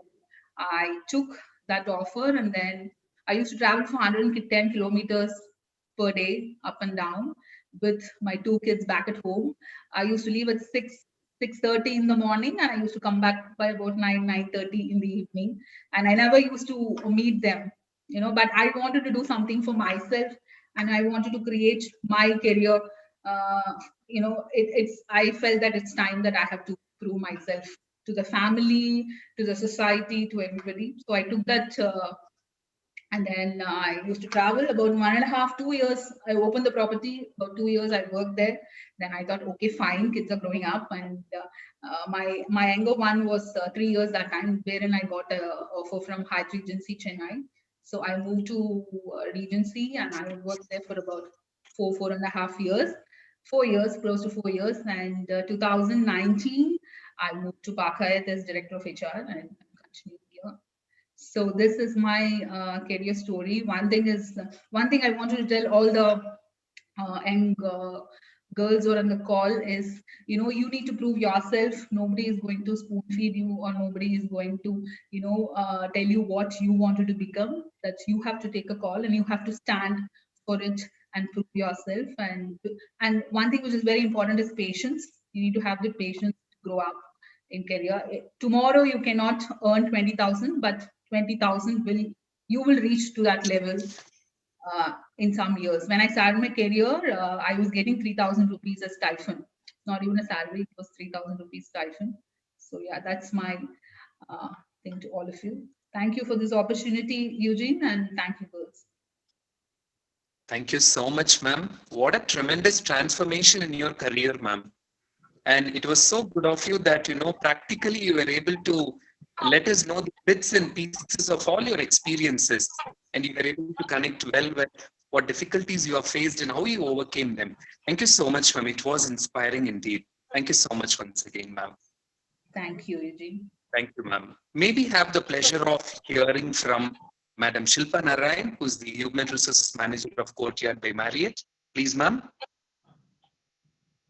I took that offer, and then I used to travel for 110 kilometers per day up and down with my 2 kids back at home. I used to leave at 6:30 in the morning, and I used to come back by about 9:30 in the evening. And I never used to meet them, but I wanted to do something for myself, and I wanted to create my career I felt that it's time that I have to prove myself to the family, to the society, to everybody. So I took that. And then I used to travel about 1.5, 2 years. I opened the property, about 2 years I worked there. Then I thought, okay, fine, kids are growing up. And my younger one was 3 years that time, wherein I got an offer from Hyatt Regency, Chennai. So I moved to Regency and I worked there for about 4.5 years. 4 years, close to 4 years. And 2019, I moved to Park Hyatt as Director of HR and I'm continuing here. So this is my career story. One thing I wanted to tell all the young girls who are on the call is, you need to prove yourself. Nobody is going to spoon feed you, or nobody is going to, tell you what you wanted to become. That you have to take a call and you have to stand for it and prove yourself. And one thing which is very important is patience. You need to have the patience to grow up in career. Tomorrow you cannot earn 20,000, but 20,000 you will reach to that level in some years. When I started my career, I was getting 3,000 rupees as stipend. Not even a salary, it was 3,000 rupees stipend. So yeah, that's my thing to all of you. Thank you for this opportunity, Eugene, and thank you, girls. Thank you so much, ma'am. What a tremendous transformation in your career, ma'am. And it was so good of you that, practically you were able to let us know the bits and pieces of all your experiences. And you were able to connect well with what difficulties you have faced and how you overcame them. Thank you so much, ma'am. It was inspiring indeed. Thank you so much once again, ma'am. Thank you, Eugene. Thank you, ma'am. May we have the pleasure of hearing from Madam Shilpa Narayan, who's the Human Resources Manager of Courtyard by Marriott. Please, ma'am.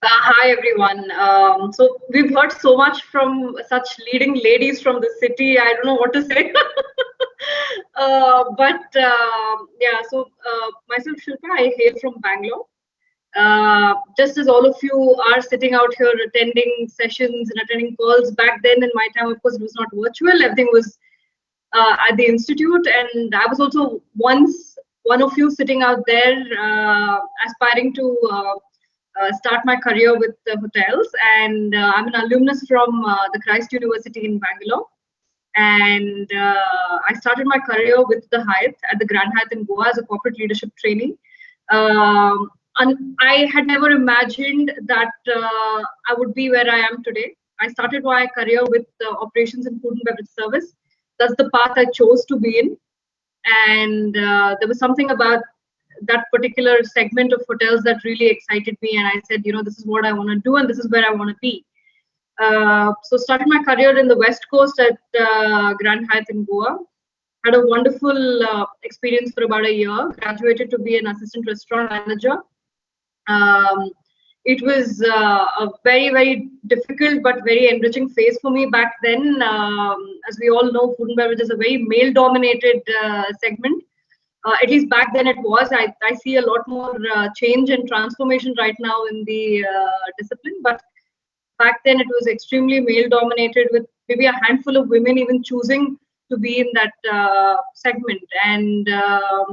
Hi, everyone. So we've heard so much from such leading ladies from the city. I don't know what to say. Yeah, so myself, Shilpa, I hail from Bangalore. Just as all of you are sitting out here attending sessions and attending calls, back then in my time, of course, it was not virtual. Everything was at the institute. And I was also once one of you sitting out there aspiring to start my career with hotels, and I'm an alumnus from the Christ University in Bangalore, and I started my career with the Hyatt at the Grand Hyatt in Goa as a corporate leadership trainee. And I had never imagined that I would be where I am today. I started my career with operations in food and beverage service. That's the path I chose to be in, and there was something about that particular segment of hotels that really excited me, and I said, this is what I want to do and this is where I want to be. So started my career in the West Coast at Grand Hyatt in Goa. Had a wonderful experience for about a year. Graduated to be an assistant restaurant manager. It was a very, very difficult but very enriching phase for me back then. As we all know, food and beverage is a very male-dominated segment. At least back then it was. I see a lot more change and transformation right now in the discipline, but back then it was extremely male dominated, with maybe a handful of women even choosing to be in that segment. And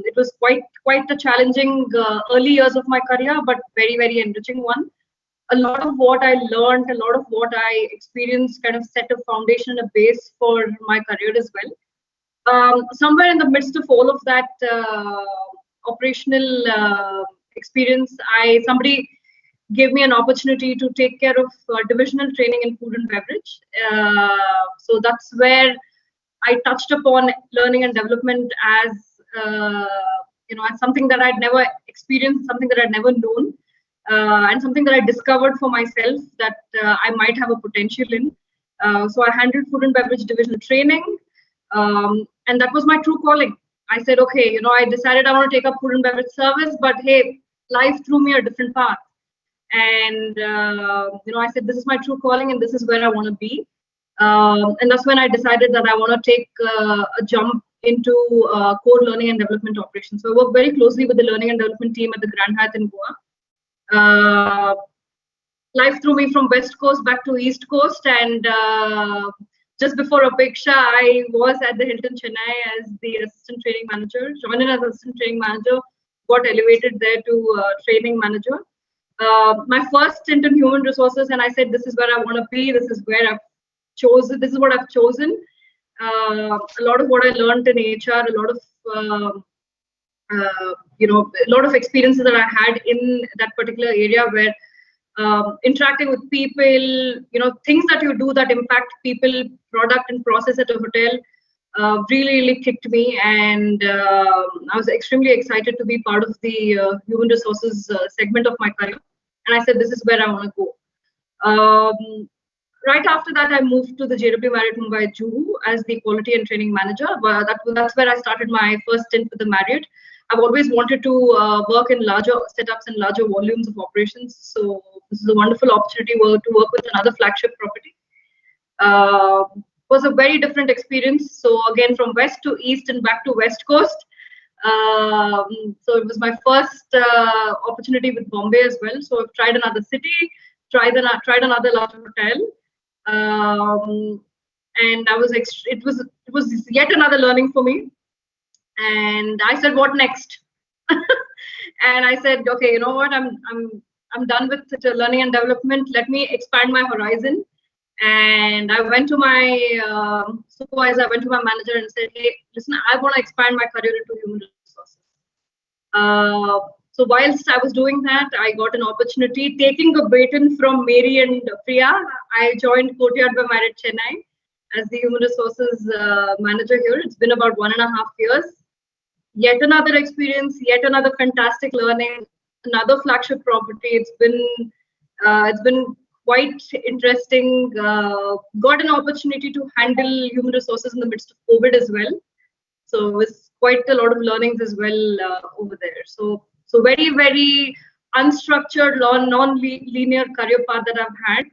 it was quite a challenging early years of my career, but very, very enriching one. A lot of what I learned, a lot of what I experienced kind of set a foundation, a base for my career as well. Somewhere in the midst of all of that operational experience, somebody gave me an opportunity to take care of divisional training in food and beverage. So that's where I touched upon learning and development as as something that I'd never experienced, something that I'd never known, and something that I discovered for myself that I might have a potential in. So I handled food and beverage divisional training. And that was my true calling. I said, okay, I decided I want to take up food and beverage service, but hey, life threw me a different path. And, I said, this is my true calling and this is where I want to be. And that's when I decided that I want to take a jump into core learning and development operations. So I work very closely with the learning and development team at the Grand Hyatt in Goa. Life threw me from West Coast back to East Coast, and just before Apeksha, I was at the Hilton Chennai as the assistant training manager, joined in as assistant training manager, got elevated there to training manager. my first stint in human resources, and I said, this is where I want to be. This is where I've chosen. This is what I've chosen. A lot of what I learned in HR, a lot of a lot of experiences that I had in that particular area where interacting with people, things that you do that impact people, product and process at a hotel really kicked me. And I was extremely excited to be part of the human resources segment of my career. And I said, this is where I want to go. Right after that, I moved to the JW Marriott Mumbai Juhu as the quality and training manager. But that's where I started my first stint with the Marriott. I've always wanted to work in larger setups and larger volumes of operations. So this is a wonderful opportunity to work with another flagship property. Was a very different experience. So again, from west to east and back to west coast. So it was my first opportunity with Bombay as well. So I've tried another city, tried another larger hotel. And it was yet another learning for me. And I said, what next? And I said, okay, you know what? I'm done with learning and development. Let me expand my horizon. And I went to my supervisor, I went to my manager and said, hey, listen, I want to expand my career into human resources. So whilst I was doing that, I got an opportunity taking a baton from Mary and Priya. I joined Courtyard by Marriott Chennai as the human resources manager here. It's been about 1.5 years. Yet another experience, yet another fantastic learning, another flagship property. It's been quite interesting. Got an opportunity to handle human resources in the midst of COVID as well. So it was quite a lot of learnings as well over there. So very, very unstructured, non-linear career path that I've had.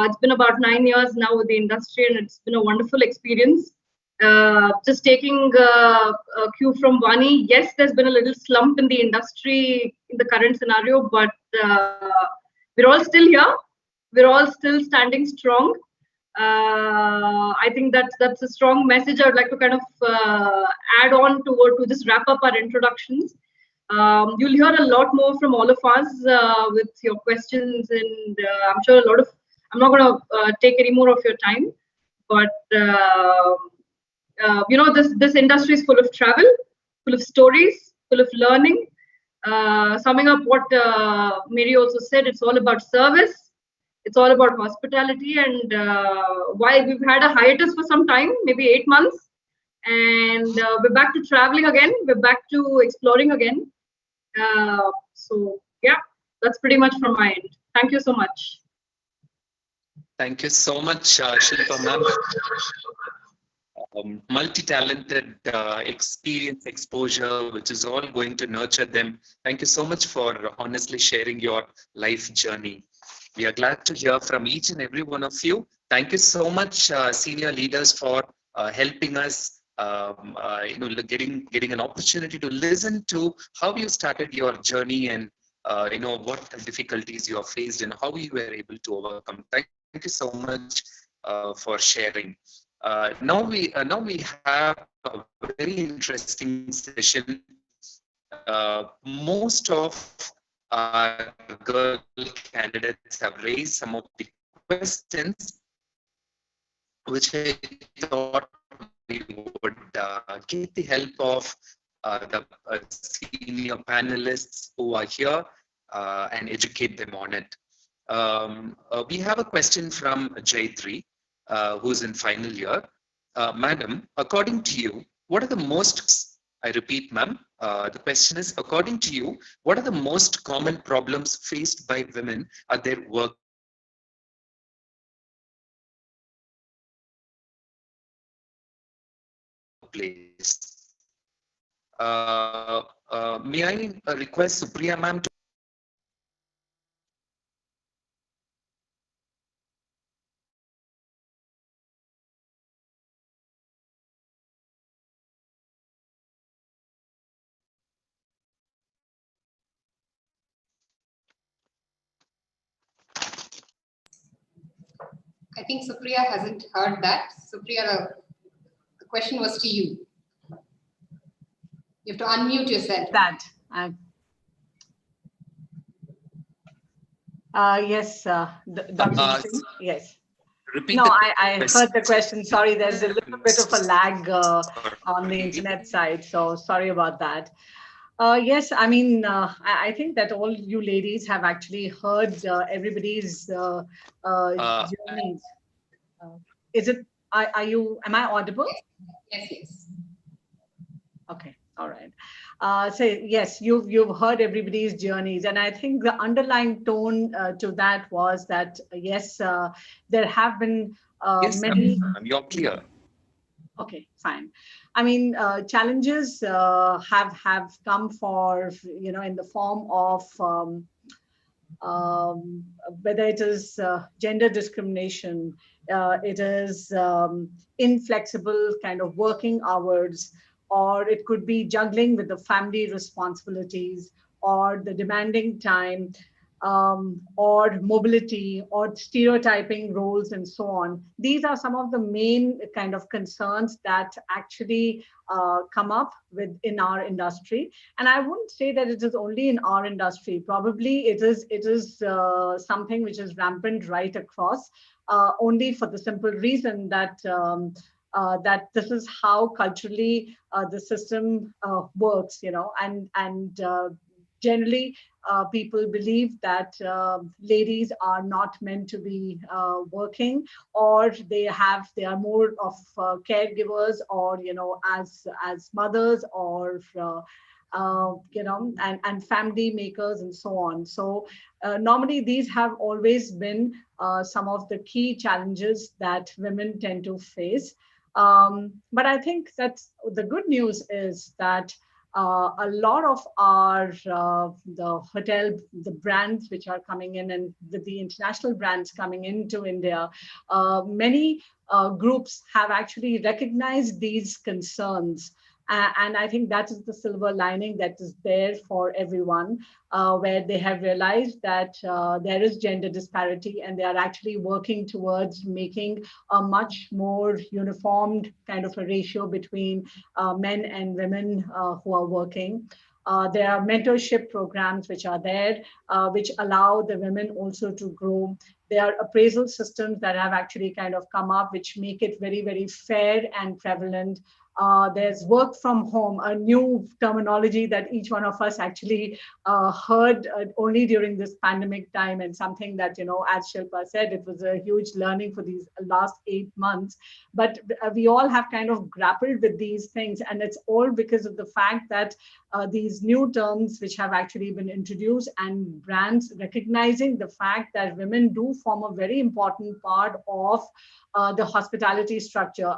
It's been about 9 years now with the industry, and it's been a wonderful experience. Just taking a cue from Vani, yes, there's been a little slump in the industry in the current scenario, but we're all still here. We're all still standing strong. I think that's a strong message I would like to kind of add on to just wrap up our introductions. You'll hear a lot more from all of us with your questions, and I'm sure I'm not going to take any more of your time, but this industry is full of travel, full of stories, full of learning. Summing up what Mary also said, it's all about service. It's all about hospitality. And while we've had a hiatus for some time, maybe 8 months, and we're back to traveling again. We're back to exploring again. So yeah, that's pretty much from my end. Thank you so much. Thank you so much, Shilpa ma'am. Multi-talented experience, exposure, which is all going to nurture them. Thank you so much for honestly sharing your life journey. We are glad to hear from each and every one of you. Thank you so much, senior leaders, for helping us, getting an opportunity to listen to how you started your journey and what difficulties you have faced and how you were able to overcome. Thank you so much for sharing. Now we have a very interesting session. Most of our girl candidates have raised some of the questions, which I thought we would get the help of the senior panelists who are here and educate them on it. We have a question from Jaitri, who's in final year. Madam, according to you, what are the most, I repeat, ma'am, the question is, according to you, what are the most common problems faced by women at their workplace? May I request Supriya ma'am to I think Supriya hasn't heard that. Supriya, the question was to you. You have to unmute yourself. Yes, Dr. Singh. Yes. Repeat No, the I heard the question. Sorry, there's a little bit of a lag on the Sorry. internet side, so sorry about that. Yes, I mean, I think that all you ladies have actually heard everybody's Uh, journeys. Uh, is it, are you, am I audible? Yes, yes. Okay, all right. So yes, you've heard everybody's journeys, and I think the underlying tone to that was that yes, there have been yes, many. you're clear. Okay, fine. I mean, challenges have come for in the form of um, whether it is gender discrimination, it is inflexible kind of working hours, or it could be juggling with the family responsibilities, or the demanding time, or mobility, or stereotyping roles, and so on. These are some of the main kind of concerns that actually come up with in our industry. And I wouldn't say that it is only in our industry. Probably it is something which is rampant right across, only for the simple reason that that this is how culturally the system works, and generally people believe that ladies are not meant to be working, or they are more of caregivers, or as mothers, or and family makers, and so on. So normally these have always been some of the key challenges that women tend to face. But I think that the good news is that a lot of our the brands which are coming in, and the international brands coming into India, many groups have actually recognized these concerns. And I think that is the silver lining that is there for everyone, where they have realized that there is gender disparity, and they are actually working towards making a much more uniformed kind of a ratio between men and women who are working. There are mentorship programs which are there, which allow the women also to grow. There are appraisal systems that have actually kind of come up, which make it very, very fair and prevalent. There's work from home, a new terminology that each one of us actually heard only during this pandemic time, and something that, as Shilpa said, it was a huge learning for these last 8 months. But we all have kind of grappled with these things, and it's all because of the fact that these new terms which have actually been introduced, and brands recognizing the fact that women do form a very important part of the hospitality structure,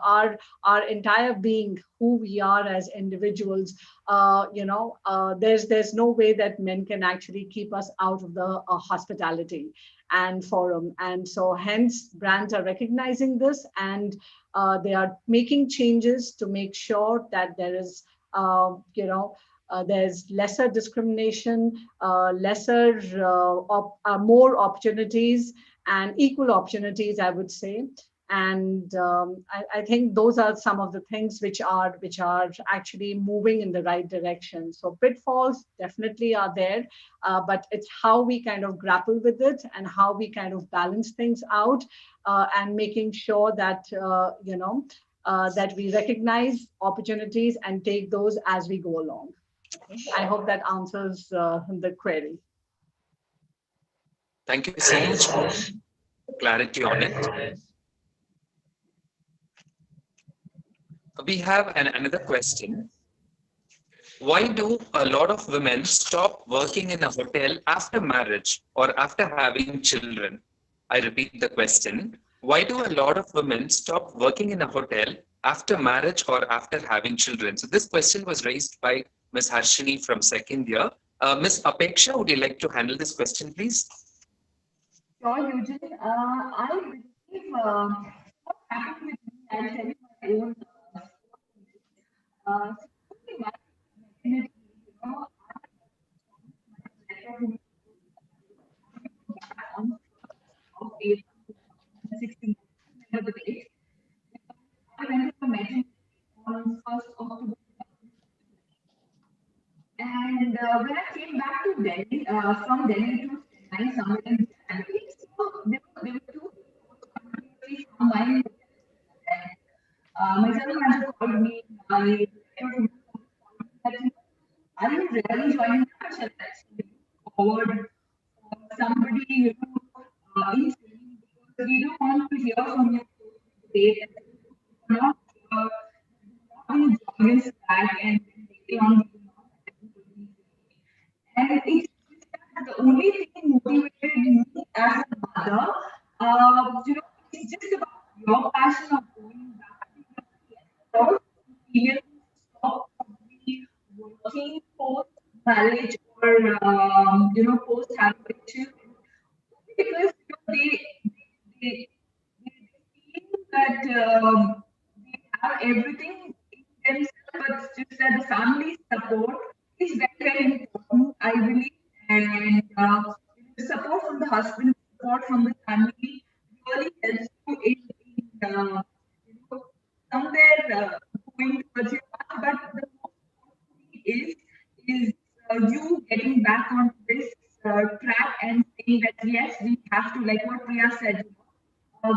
our entire being, who we are as individuals. There's no way that men can actually keep us out of the hospitality and forum. And so hence brands are recognizing this, and they are making changes to make sure that there is there's lesser discrimination, more opportunities, and equal opportunities, I would say. And I think those are some of the things which are actually moving in the right direction. So pitfalls definitely are there, but it's how we kind of grapple with it, and how we kind of balance things out, and making sure that that we recognize opportunities and take those as we go along. Okay. I hope that answers the query. Thank you so much for clarity on it. We have another question. Why do a lot of women stop working in a hotel after marriage or after having children? I repeat the question. Why do a lot of women stop working in a hotel after marriage or after having children? So this question was raised by Ms. Harshini from second year. Ms. Apeksha, would you like to handle this question, please? Sure, Eugene. I believe what happened with me, I'll tell you my own simply my maternity, on 2016, remember the date. I went to the maternity on 1st October. And when I came back to Delhi, from Delhi to Chennai, somewhere in Chennai, mind. My general manager called me. Are you really joining that? Shall I forward somebody in training, because we don't want to hear from you today that you are not join us back and later on we will not have anybody. And it's the only thing motivated me as a mother. It's just about your passion of going back to your female stop probably working post marriage or post having children, because they feel that they have everything in themselves, but it's just that the family support is very, very important, I believe. And the support from the husband, support from the family really helps you in somewhere going towards your path. But the most important thing is you getting back on this track and saying that yes, we have to, like what Priya said,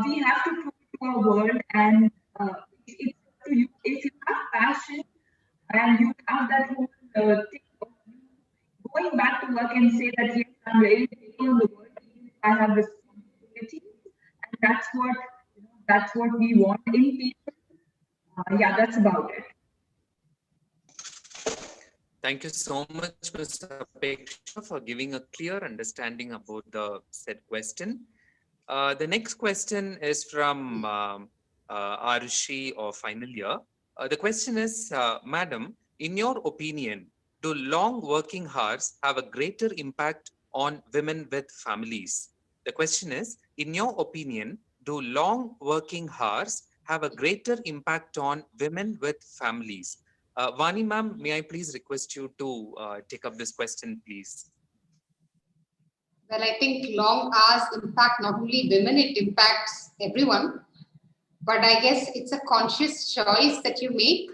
we have to prove to our world, and it's up to you. If you have passion and you have that whole thing of going back to work and say that yes, I'm ready to take on the world, even if I have responsibilities, and that's what we want in people. Yeah, that's about it. Thank you so much, Mr. Apeksha, for giving a clear understanding about the said question. The next question is from Arushi of final year. The question is, Madam, in your opinion, do long working hours have a greater impact on women with families? The question is, in your opinion, do long working hours have a greater impact on women with families? Vani ma'am, may I please request you to take up this question, please? Well, I think long hours impact not only women, it impacts everyone. But I guess it's a conscious choice that you make.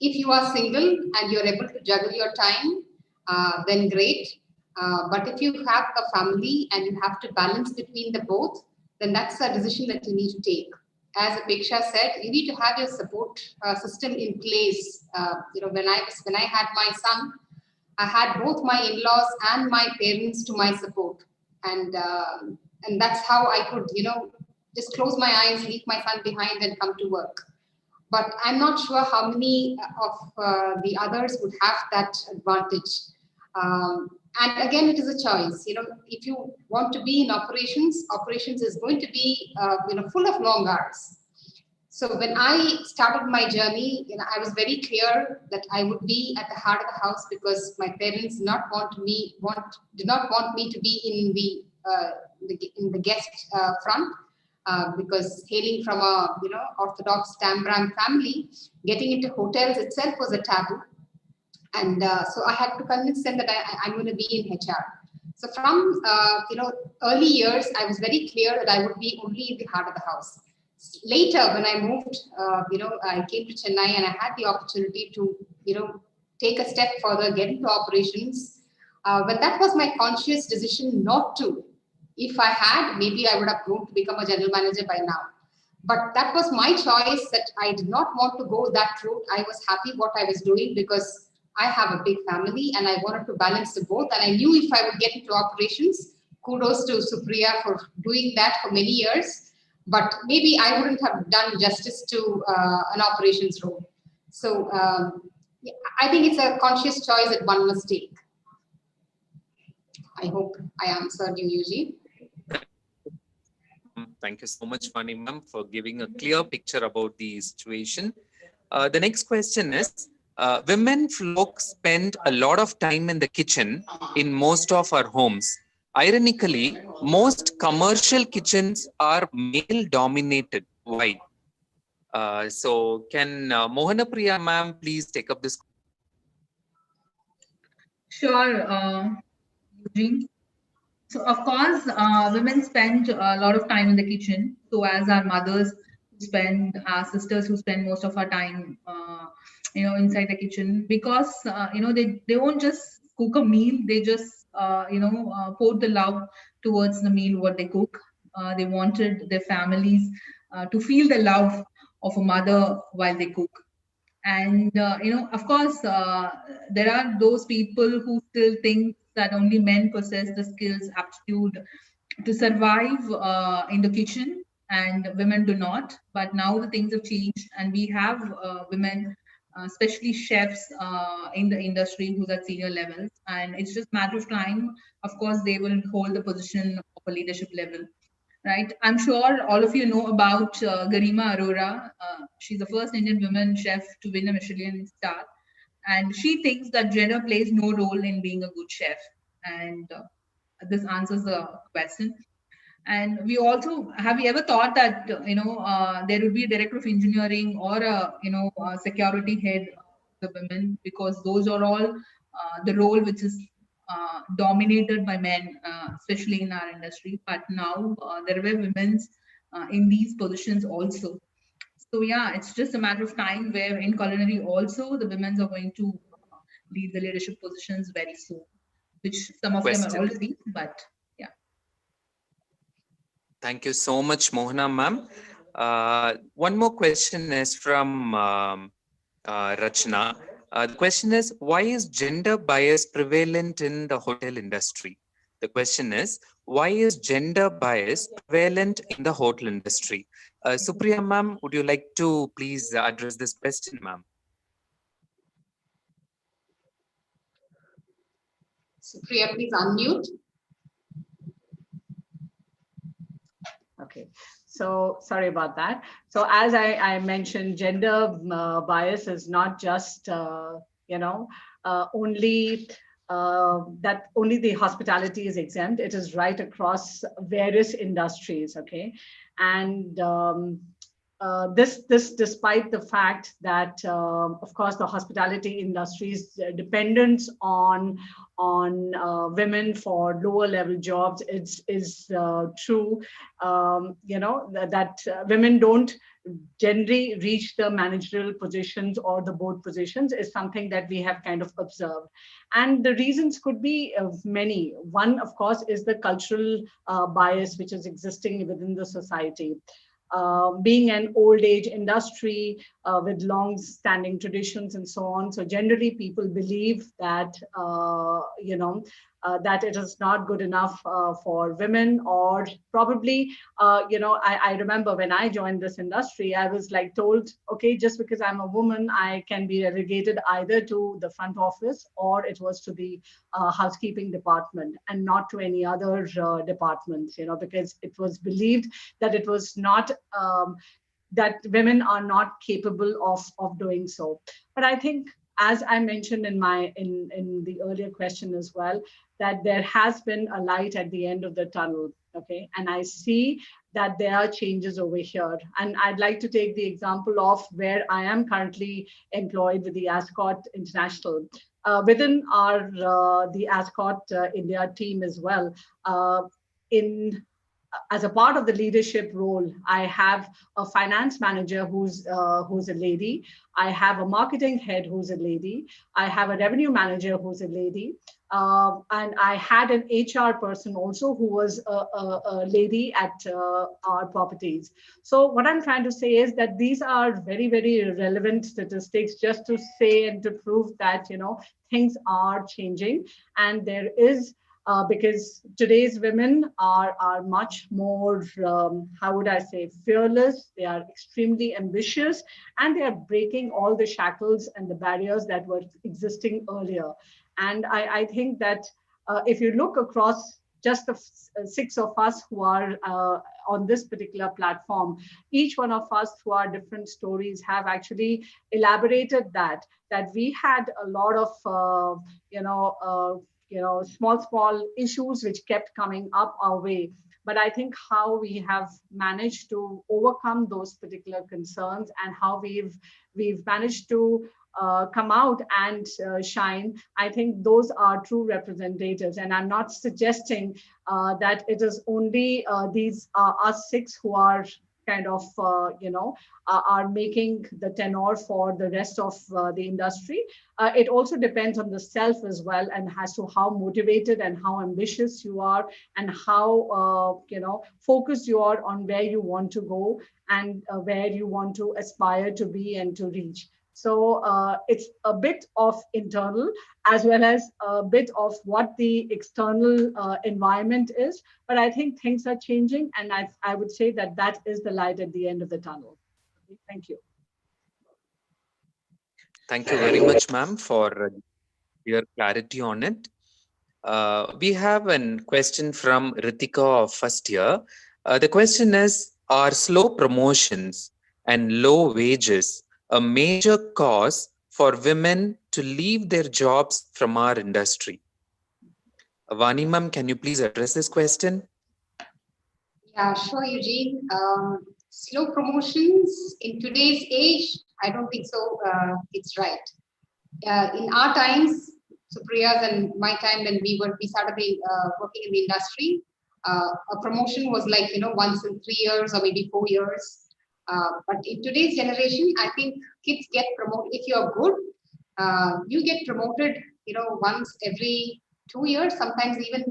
If you are single and you're able to juggle your time, then great. But if you have a family and you have to balance between the both, then that's a decision that you need to take. As Apeksha said, you need to have your support system in place. When I had my son, I had both my in-laws and my parents to my support, and that's how I could, just close my eyes, leave my son behind, and come to work. But I'm not sure how many of the others would have that advantage. And again, it is a choice. If you want to be in operations is going to be, full of long hours. So when I started my journey, I was very clear that I would be at the heart of the house, because my parents did not want me to be in the guest front, because hailing from a Orthodox Tambram family, getting into hotels itself was a taboo, and so I had to convince them that I'm going to be in HR. So from early years, I was very clear that I would be only in the heart of the house. Later, when I moved, I came to Chennai and I had the opportunity to, take a step further, get into operations. But that was my conscious decision not to. If I had, maybe I would have grown to become a general manager by now. But that was my choice, that I did not want to go that route. I was happy what I was doing, because I have a big family and I wanted to balance the both. And I knew if I would get into operations, kudos to Supriya for doing that for many years. But maybe I wouldn't have done justice to an operations role. So I think it's a conscious choice that one must take. I hope I answered you, Eugene. Thank you so much, Vani ma'am, for giving a clear picture about the situation. The next question is, women folk spend a lot of time in the kitchen in most of our homes. Ironically, most commercial kitchens are male dominated. Why? So can Mohana Priya ma'am please take up this? Sure, Eugene. So of course, women spend a lot of time in the kitchen. So as our mothers our sisters who spend most of our time, inside the kitchen, because they won't just cook a meal. They just pour the love towards the meal what they cook. They wanted their families to feel the love of a mother while they cook. And of course, there are those people who still think that only men possess the skills, aptitude to survive in the kitchen, and women do not. But now the things have changed, and we have women, especially chefs in the industry, who's at senior levels, and it's just matter of time. Of course, they will hold the position of a leadership level, right? I'm sure all of you know about Garima Arora. She's the first Indian woman chef to win a Michelin star. And she thinks that gender plays no role in being a good chef. And this answers the question. And we also, have you ever thought that, there would be a director of engineering or a security head of the women, because those are all the role which is dominated by men, especially in our industry. But now there were women in these positions also. So yeah, it's just a matter of time where in culinary also the women are going to lead the leadership positions very soon, which some of them are Question. already, but yeah. Thank you so much, Mohana ma'am. One more question is from Rachna. The question is, why is gender bias prevalent in the hotel industry? The question is, why is gender bias prevalent in the hotel industry? Supriya ma'am, would you like to please address this question, ma'am? Supriya, please unmute. Okay, so sorry about that. So as I mentioned, gender bias is not just, only that only the hospitality is exempt. It is right across various industries, okay? And this despite the fact that, of course, the hospitality industry is dependent on women for lower level jobs. Is true, that women don't generally reach the managerial positions or the board positions is something that we have kind of observed. And the reasons could be many. One, of course, is the cultural bias which is existing within the society. Being an old age industry with long standing traditions and so on. So generally people believe that, that it is not good enough for women, or probably, I remember when I joined this industry, I was like told, okay, just because I'm a woman, I can be relegated either to the front office or it was to the housekeeping department and not to any other departments, because it was believed that it was not, that women are not capable of doing so. But I think, as I mentioned in the earlier question as well, that there has been a light at the end of the tunnel, okay? And I see that there are changes over here. And I'd like to take the example of where I am currently employed with the Ascot International. Within the Ascot India team as well, as a part of the leadership role, I have a finance manager who's a lady. I have a marketing head who's a lady. I have a revenue manager who's a lady. And I had an HR person also who was a lady at our properties. So what I'm trying to say is that these are very, very relevant statistics just to say and to prove that, things are changing. And there is, because today's women are much more, how would I say, fearless. They are extremely ambitious, and they are breaking all the shackles and the barriers that were existing earlier. And I think that if you look across just the six of us who are on this particular platform, each one of us through our different stories have actually elaborated that we had a lot of, small issues which kept coming up our way. But I think how we have managed to overcome those particular concerns and how we've managed to come out and shine, I think those are true representatives. And I'm not suggesting that it is only these us six who are kind of, are making the tenor for the rest of the industry. It also depends on the self as well, and as to how motivated and how ambitious you are, and how, focused you are on where you want to go, and where you want to aspire to be and to reach. So it's a bit of internal as well as a bit of what the external environment is. But I think things are changing, and I would say that that is the light at the end of the tunnel. Thank you. Thank you very much, ma'am, for your clarity on it. We have a question from Ritika of first year. The question is, are slow promotions and low wages a major cause for women to leave their jobs from our industry? Vani ma'am, can you please address this question? Yeah, sure, Eugene. Slow promotions in today's age, I don't think so. It's right. In our times, Supriya's and my time when we started working in the industry, a promotion was like, once in 3 years or maybe 4 years. But in today's generation, I think kids get promoted. If you're good, you get promoted, once every 2 years, sometimes even,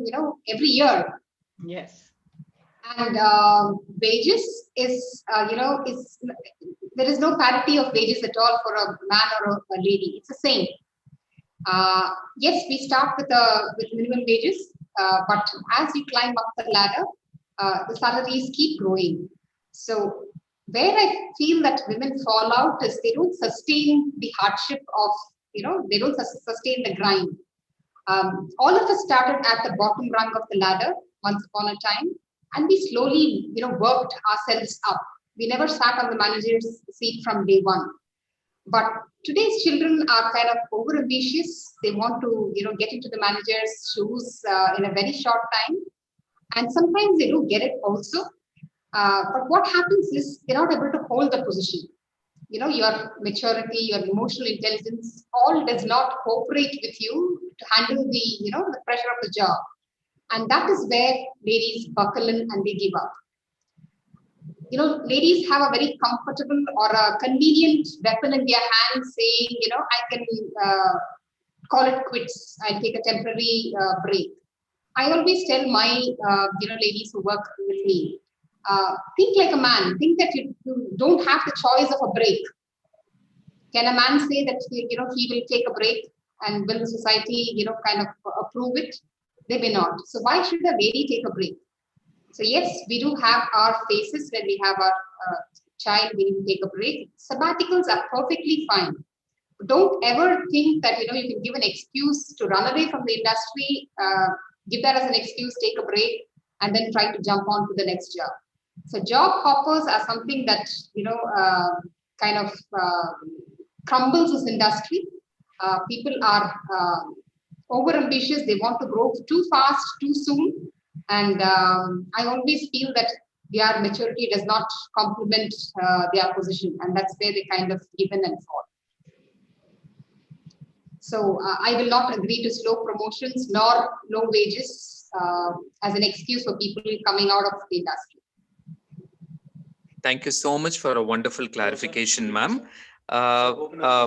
every year. Yes. And wages is, there is no parity of wages at all for a man or a lady. It's the same. Yes, we start with minimum wages, but as you climb up the ladder, the salaries keep growing. So where I feel that women fall out is they don't sustain the hardship of, they don't sustain the grind. All of us started at the bottom rung of the ladder once upon a time, and we slowly, worked ourselves up. We never sat on the manager's seat from day one. But today's children are kind of over ambitious. They want to, get into the manager's shoes in a very short time. And sometimes they do get it also. But what happens is they're not able to hold the position. Your maturity, your emotional intelligence, all does not cooperate with you to handle the pressure of the job. And that is where ladies buckle in and they give up. Ladies have a very comfortable or a convenient weapon in their hand saying, I can call it quits. I'll take a temporary break. I always tell my, ladies who work with me, think like a man. Think that you don't have the choice of a break. Can a man say that, he will take a break and will the society, kind of approve it? They may not. So why should a lady take a break? So yes, we do have our phases when we have our child, we need to take a break. Sabbaticals are perfectly fine. Don't ever think that, you can give an excuse to run away from the industry, give that as an excuse, take a break, and then try to jump on to the next job. So job hoppers are something that, kind of crumbles this industry. People are over ambitious. They want to grow too fast, too soon. And I always feel that their maturity does not complement their position. And that's where they kind of give in and fall. So I will not agree to slow promotions nor low wages as an excuse for people coming out of the industry. Thank you so much for a wonderful clarification, ma'am.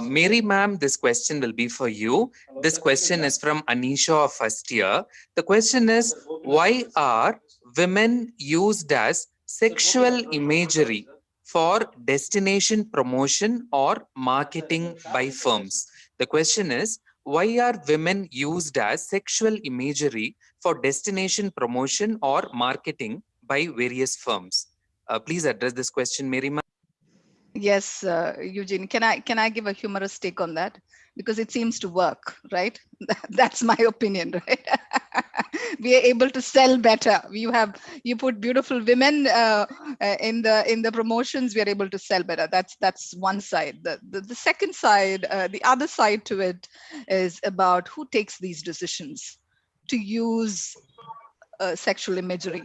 Mary ma'am, this question will be for you. This question is from Anisha of first year. The question is, why are women used as sexual imagery for destination promotion or marketing by firms? The question is, why are women used as sexual imagery for destination promotion or marketing by various firms? Please address this question, Mary ma'am. Yes, Eugene, can I give a humorous take on that? Because it seems to work, right? That's my opinion, right? We are able to sell better. You put beautiful women in the promotions. We are able to sell better. That's one side. The second side, the other side to it, is about who takes these decisions to use sexual imagery,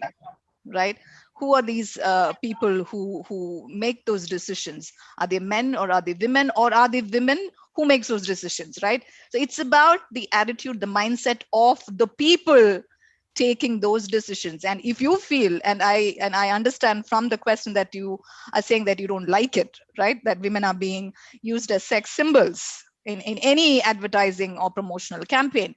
right? Who are these people who make those decisions? Are they men or are they women, or are they women who makes those decisions, right? So it's about the attitude, the mindset of the people taking those decisions. And if you feel, and I understand from the question that you are saying that you don't like it, right, that women are being used as sex symbols in any advertising or promotional campaign.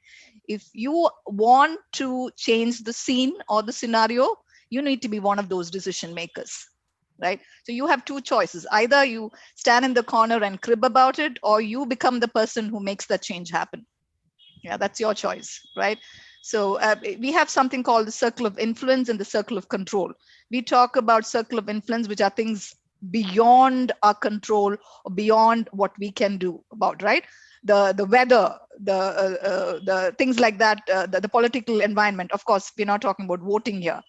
If you want to change the scene or the scenario, you need to be one of those decision makers, right? So you have two choices. Either you stand in the corner and crib about it, or you become the person who makes that change happen. Yeah, that's your choice, right? So we have something called the circle of influence and the circle of control. We talk about circle of influence, which are things beyond our control or beyond what we can do about, right? The weather, the things like that, the political environment. Of course, we're not talking about voting here,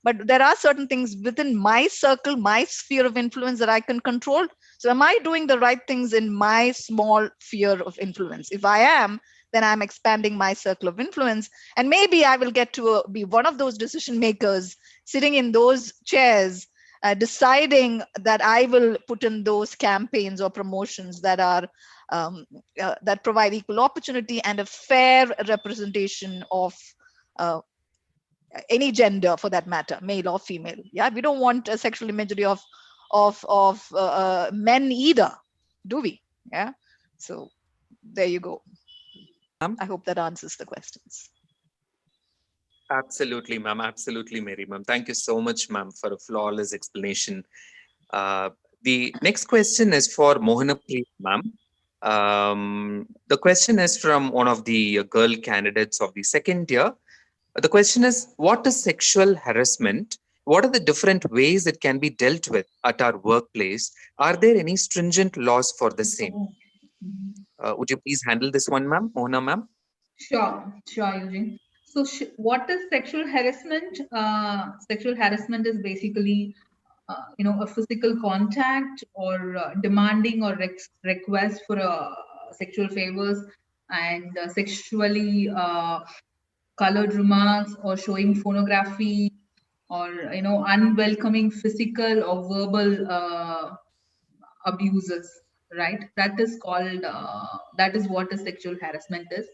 but there are certain things within my circle, my sphere of influence that I can control. So am I doing the right things in my small sphere of influence? If I am, then I'm expanding my circle of influence, and maybe I will get to be one of those decision makers sitting in those chairs, deciding that I will put in those campaigns or promotions that are that provide equal opportunity and a fair representation of any gender, for that matter, male or female. Yeah, we don't want a sexual imagery of men either, do we? Yeah. So there you go. I hope that answers the questions. Absolutely, ma'am. Absolutely, Mary, ma'am. Thank you so much, ma'am, for a flawless explanation. The next question is for Mohanapreet, ma'am. The question is from one of the girl candidates of the second year. The question is, what is sexual harassment? What are the different ways it can be dealt with at our workplace? Are there any stringent laws for the same? Would you please handle this one, ma'am? Mohana, ma'am? Sure, Eugene. So, what is sexual harassment? Sexual harassment is basically, a physical contact or demanding or request for sexual favors and sexually colored remarks or showing pornography or unwelcoming physical or verbal abuses, right? That is called that is what a sexual harassment is.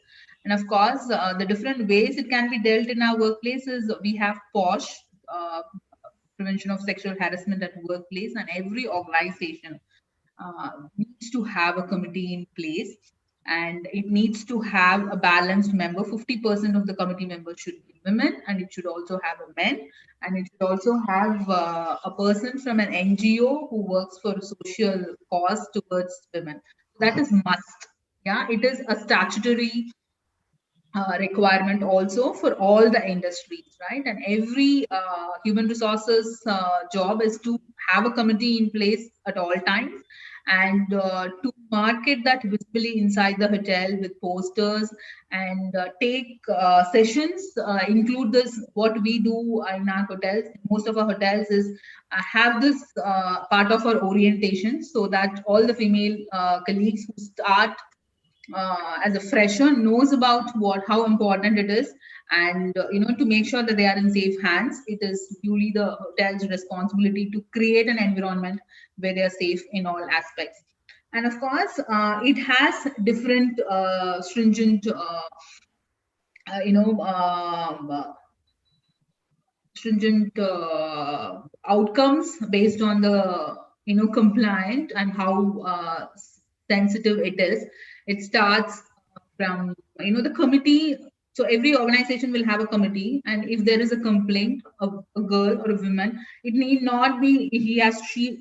And of course the different ways it can be dealt in our workplaces. We have POSH, prevention of sexual harassment at workplace, and every organization needs to have a committee in place, and it needs to have a balanced member. 50% of the committee members should be women, and it should also have a men, and it should also have a person from an NGO who works for a social cause towards women. That is must. Yeah, it is a statutory requirement also for all the industries, right? And every human resources job is to have a committee in place at all times, and to market that visibly inside the hotel with posters, and take sessions, include this. What we do in our hotels, most of our hotels, is have this part of our orientation, so that all the female colleagues who start as a fresher knows about how important it is, and to make sure that they are in safe hands. It is purely the hotel's responsibility to create an environment where they are safe in all aspects. And of course it has different stringent stringent outcomes based on the compliant and how sensitive it is. It starts from the committee. So every organization will have a committee, and if there is a complaint of a girl or a woman, it need not be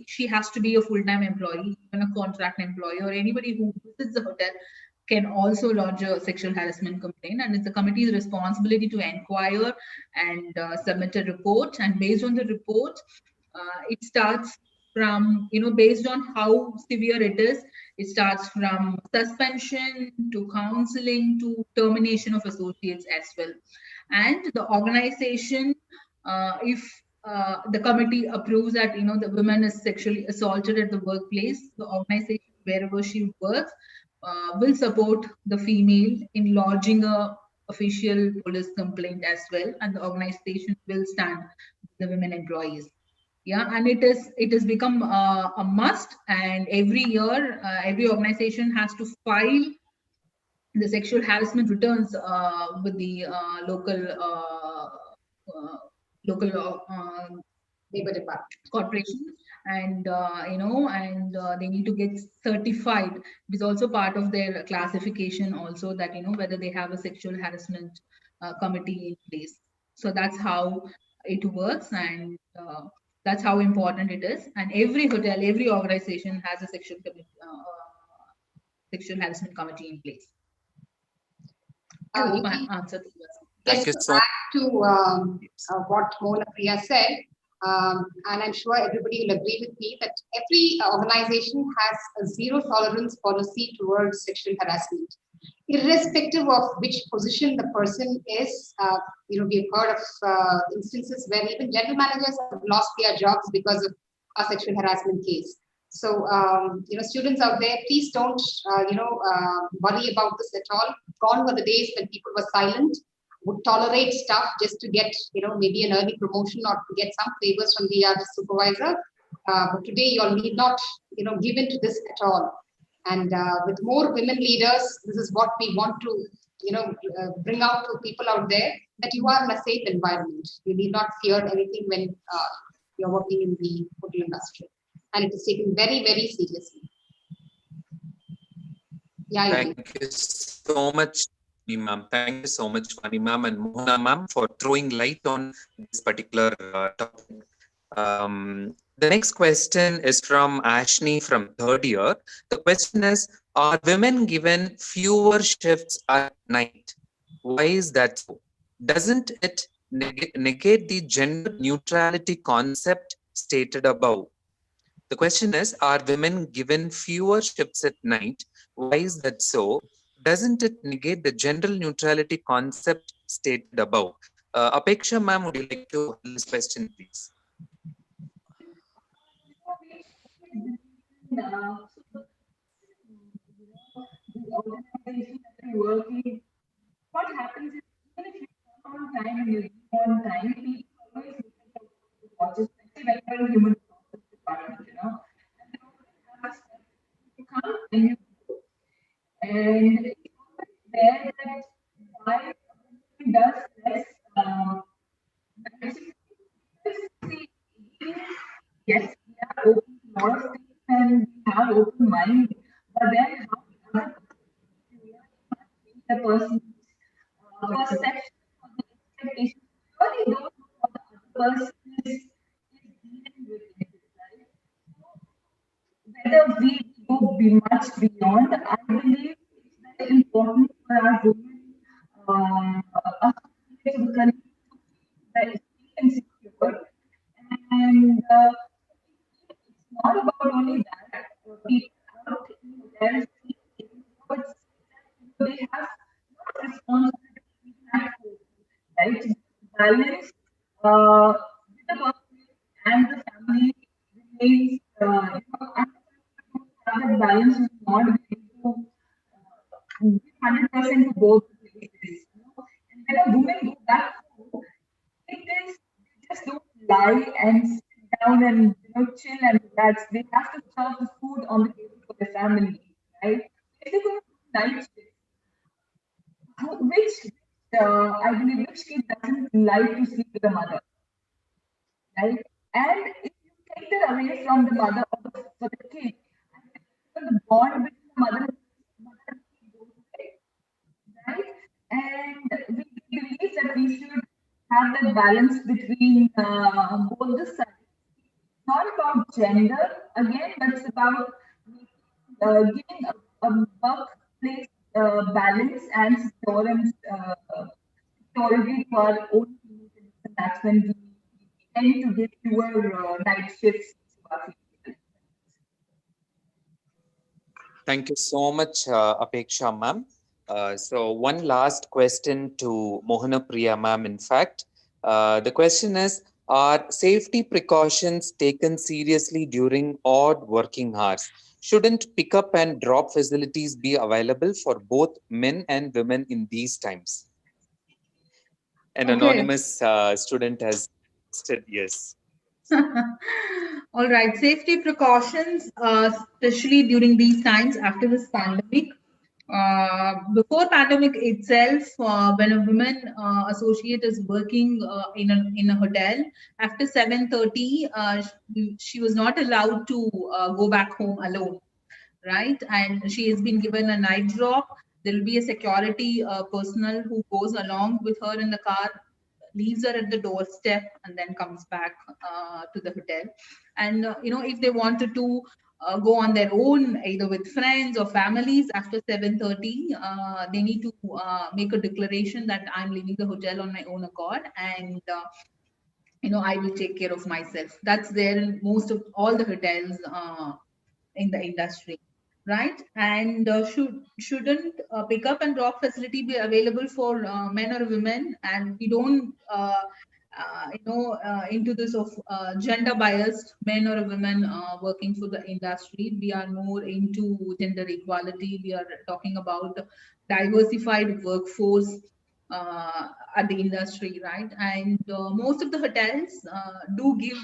she has to be a full-time employee, even a contract employee, or anybody who visits the hotel can also lodge a sexual harassment complaint, and it's the committee's responsibility to inquire and submit a report. And based on the report, it starts from, based on how severe it is, it starts from suspension to counseling to termination of associates as well. And the organization, if the committee approves that the woman is sexually assaulted at the workplace, the organization wherever she works will support the female in lodging a official police complaint as well, and the organization will stand with the women employees. Yeah, and it has become a must, and every year every organization has to file the sexual harassment returns with the local labor department corporation, and they need to get certified. It is also part of their classification also, that whether they have a sexual harassment committee in place. So that's how it works, and that's how important it is. And every hotel, every organization has a sexual harassment committee in place. I hope I answered the question. Thank you to so add to what Mona Priya said, and I'm sure everybody will agree with me that every organization has a zero tolerance policy towards sexual harassment, irrespective of which position the person is. We've heard of instances where even general managers have lost their jobs because of a sexual harassment case. So, students out there, please don't, worry about this at all. Gone were the days when people were silent, would tolerate stuff just to get, maybe an early promotion or to get some favors from the supervisor. But today, you all need not, give in to this at all. And with more women leaders, this is what we want to, bring out to people out there, that you are in a safe environment. You need not fear anything when you're working in the hotel industry. And it is taken very, very seriously. Yeah, thank you so much, ma'am. Thank you so much, Vani ma'am and Mohana ma'am, for throwing light on this particular topic. The next question is from Ashni from third year. The question is, are women given fewer shifts at night? Why is that so? Doesn't it negate the gender neutrality concept stated above? The question is, are women given fewer shifts at night? Why is that so? Doesn't it negate the gender neutrality concept stated above? Apeksha ma'am, would you like to handle this question, please? What happens is, even if you come on time and you leave on time, people always look at the watches, especially when you're in human resources department, and they always have a you come and you go. And it's always there that why it does less see, yes, we are open to a lot of things and we have open mind, but then how the person's perception of the expectation really don't know what the other person is dealing with it, right? Whether we go be much beyond, I believe it's very important for our women to connect that insecure, and it's not about only that. People out in hotels, but they have responsibility at home, right? Balance with the workplace and the family remains. That balance is not going to 100% to both places. And when a woman go back home, it is they just don't lie and sit down and chill and relax. They have to serve the food on the table for their family, right? If they go to night shift, which I believe which kid doesn't like to sleep with the mother, right? And if you take that away from the mother or for the kid, the bond between the mother and kid goes away, right? And we believe that we should have that balance between both the sides. It's not about gender again, but it's about giving a workplace balance and security to our own communities, and that's when we tend to give fewer night shifts to our people. Thank you so much, Apeksha ma'am. So one last question to Mohana Priya ma'am, in fact. The question is, are safety precautions taken seriously during odd working hours? Shouldn't pick-up and drop facilities be available for both men and women in these times? An anonymous student has said yes. All right, safety precautions, especially during these times after this pandemic. Before pandemic itself, when a woman associate is working in a hotel, after 7:30, she was not allowed to go back home alone, right? And she has been given a night drop. There will be a security personnel who goes along with her in the car, leaves her at the doorstep, and then comes back to the hotel. And if they wanted to go on their own, either with friends or families after 7:30, they need to make a declaration that I'm leaving the hotel on my own accord, and I will take care of myself. That's there in most of all the hotels in the industry, right? And shouldn't pick up and drop facility be available for men or women? And we don't into this of gender biased men or women working for the industry. We are more into gender equality. We are talking about diversified workforce at the industry, right? And most of the hotels do give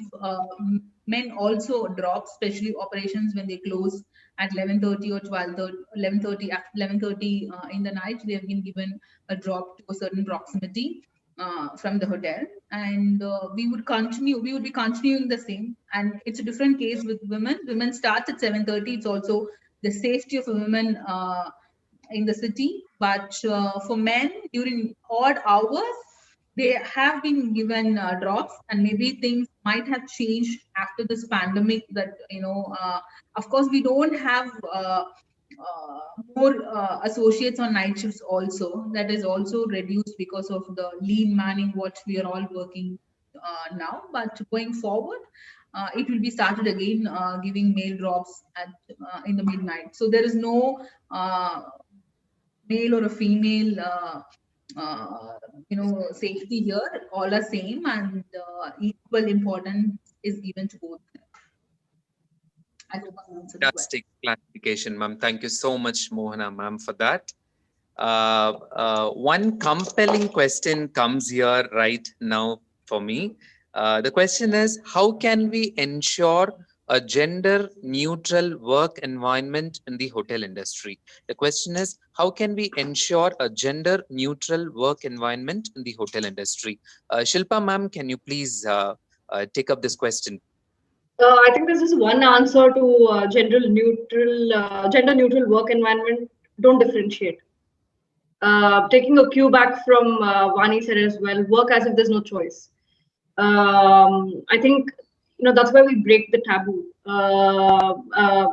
men also drop, especially operations when they close at 11:30 or 12:30, 11:30, after 11:30 in the night, they have been given a drop to a certain proximity from the hotel. And we would be continuing the same. And it's a different case with women. Women start at 7:30. It's also the safety of a woman in the city. But for men, during odd hours, they have been given drops, and maybe things might have changed after this pandemic. That of course, we don't have more associates on night shifts. Also, that is also reduced because of the lean manning what we are all working now. But going forward, it will be started again giving male drops at in the midnight. So there is no male or a female safety here. All are same, and equal importance is given to both. I hope I answered the question. Fantastic clarification, ma'am. Thank you so much, Mohana, ma'am, for that. One compelling question comes here right now for me. The question is, how can we ensure a gender neutral work environment in the hotel industry? The question is, how can we ensure a gender neutral work environment in the hotel industry? Shilpa ma'am, can you please take up this question? I think this is one answer to gender neutral work environment. Don't differentiate. Taking a cue back from Vani said as well, work as if there's no choice. I think that's why we break the taboo.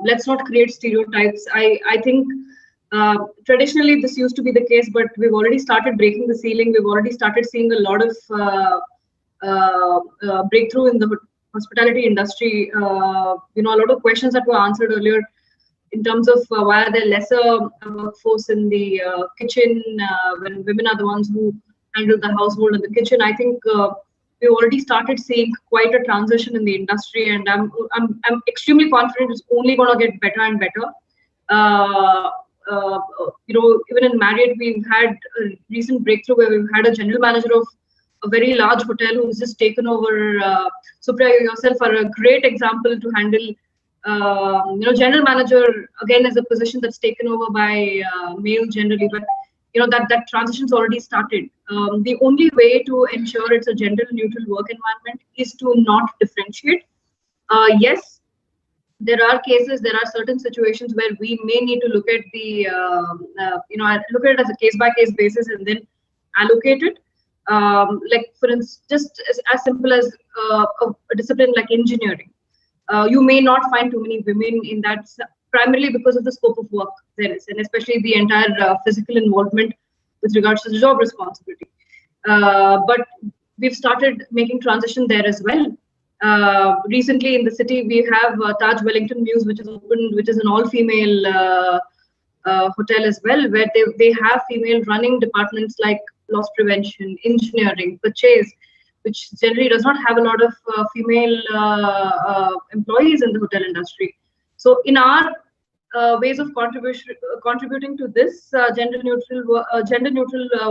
Let's not create stereotypes. I think traditionally this used to be the case, but we've already started breaking the ceiling. We've already started seeing a lot of breakthrough in the hospitality industry. A lot of questions that were answered earlier in terms of why are there lesser workforce in the kitchen when women are the ones who handle the household and the kitchen. I think we already started seeing quite a transition in the industry, and I'm extremely confident it's only going to get better and better. Even in Marriott, we've had a recent breakthrough where we've had a general manager of a very large hotel who's just taken over. Supriya, you yourself are a great example to handle. General manager again is a position that's taken over by male generally, but that transition's already started. The only way to ensure it's a gender neutral work environment is to not differentiate. Yes, there are cases, there are certain situations where we may need to look at the look at it as a case by case basis and then allocate it. Like for instance, just as simple as a discipline like engineering. You may not find too many women in that, primarily because of the scope of work there is, and especially the entire physical involvement with regards to the job responsibility. But we've started making transition there as well. Recently in the city, we have Taj Wellington Mews, which is opened, which is an all-female hotel as well, where they have female running departments like loss prevention, engineering, purchase, which generally does not have a lot of female employees in the hotel industry. So in our ways of contributing to this gender neutral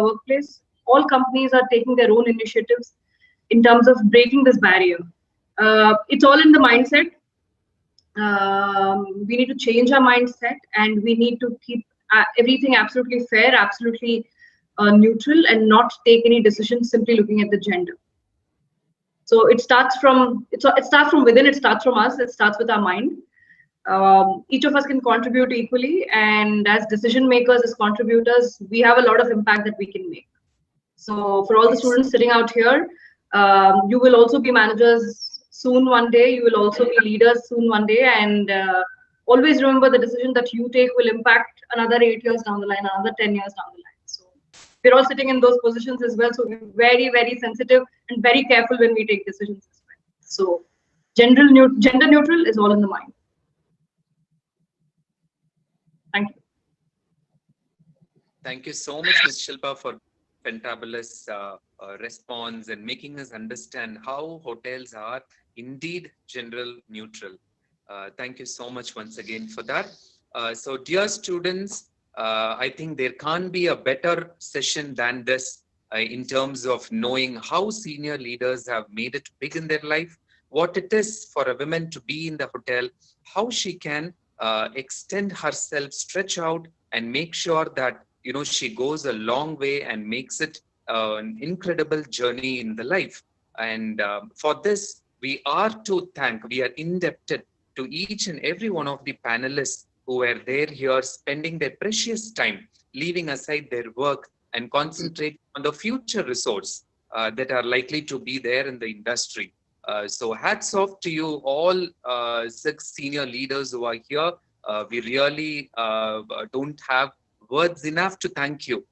workplace, all companies are taking their own initiatives in terms of breaking this barrier. It's all in the mindset. We need to change our mindset, and we need to keep everything absolutely fair, absolutely neutral, and not take any decisions simply looking at the gender. So it starts from within. It starts from us. It starts with our mind. Each of us can contribute equally, and as decision makers, as contributors, we have a lot of impact that we can make. So for all the students sitting out here, you will also be managers soon one day. You will also be leaders soon one day, and always remember the decision that you take will impact another 8 years down the line, another 10 years down the line. So we're all sitting in those positions as well. So we're very, very sensitive and very careful when we take decisions as well. So gender neutral is all in the mind. Thank you. Thank you so much, Ms. Shilpa, for fantabulous response and making us understand how hotels are indeed gender neutral. Thank you so much once again for that. So dear students, I think there can't be a better session than this in terms of knowing how senior leaders have made it big in their life, what it is for a woman to be in the hotel, how she can extend herself, stretch out, and make sure that she goes a long way and makes it an incredible journey in the life. And for this, we are indebted to each and every one of the panelists who were there here, spending their precious time, leaving aside their work and concentrating on the future resource that are likely to be there in the industry. So hats off to you all 6 senior leaders who are here. We really don't have words enough to thank you.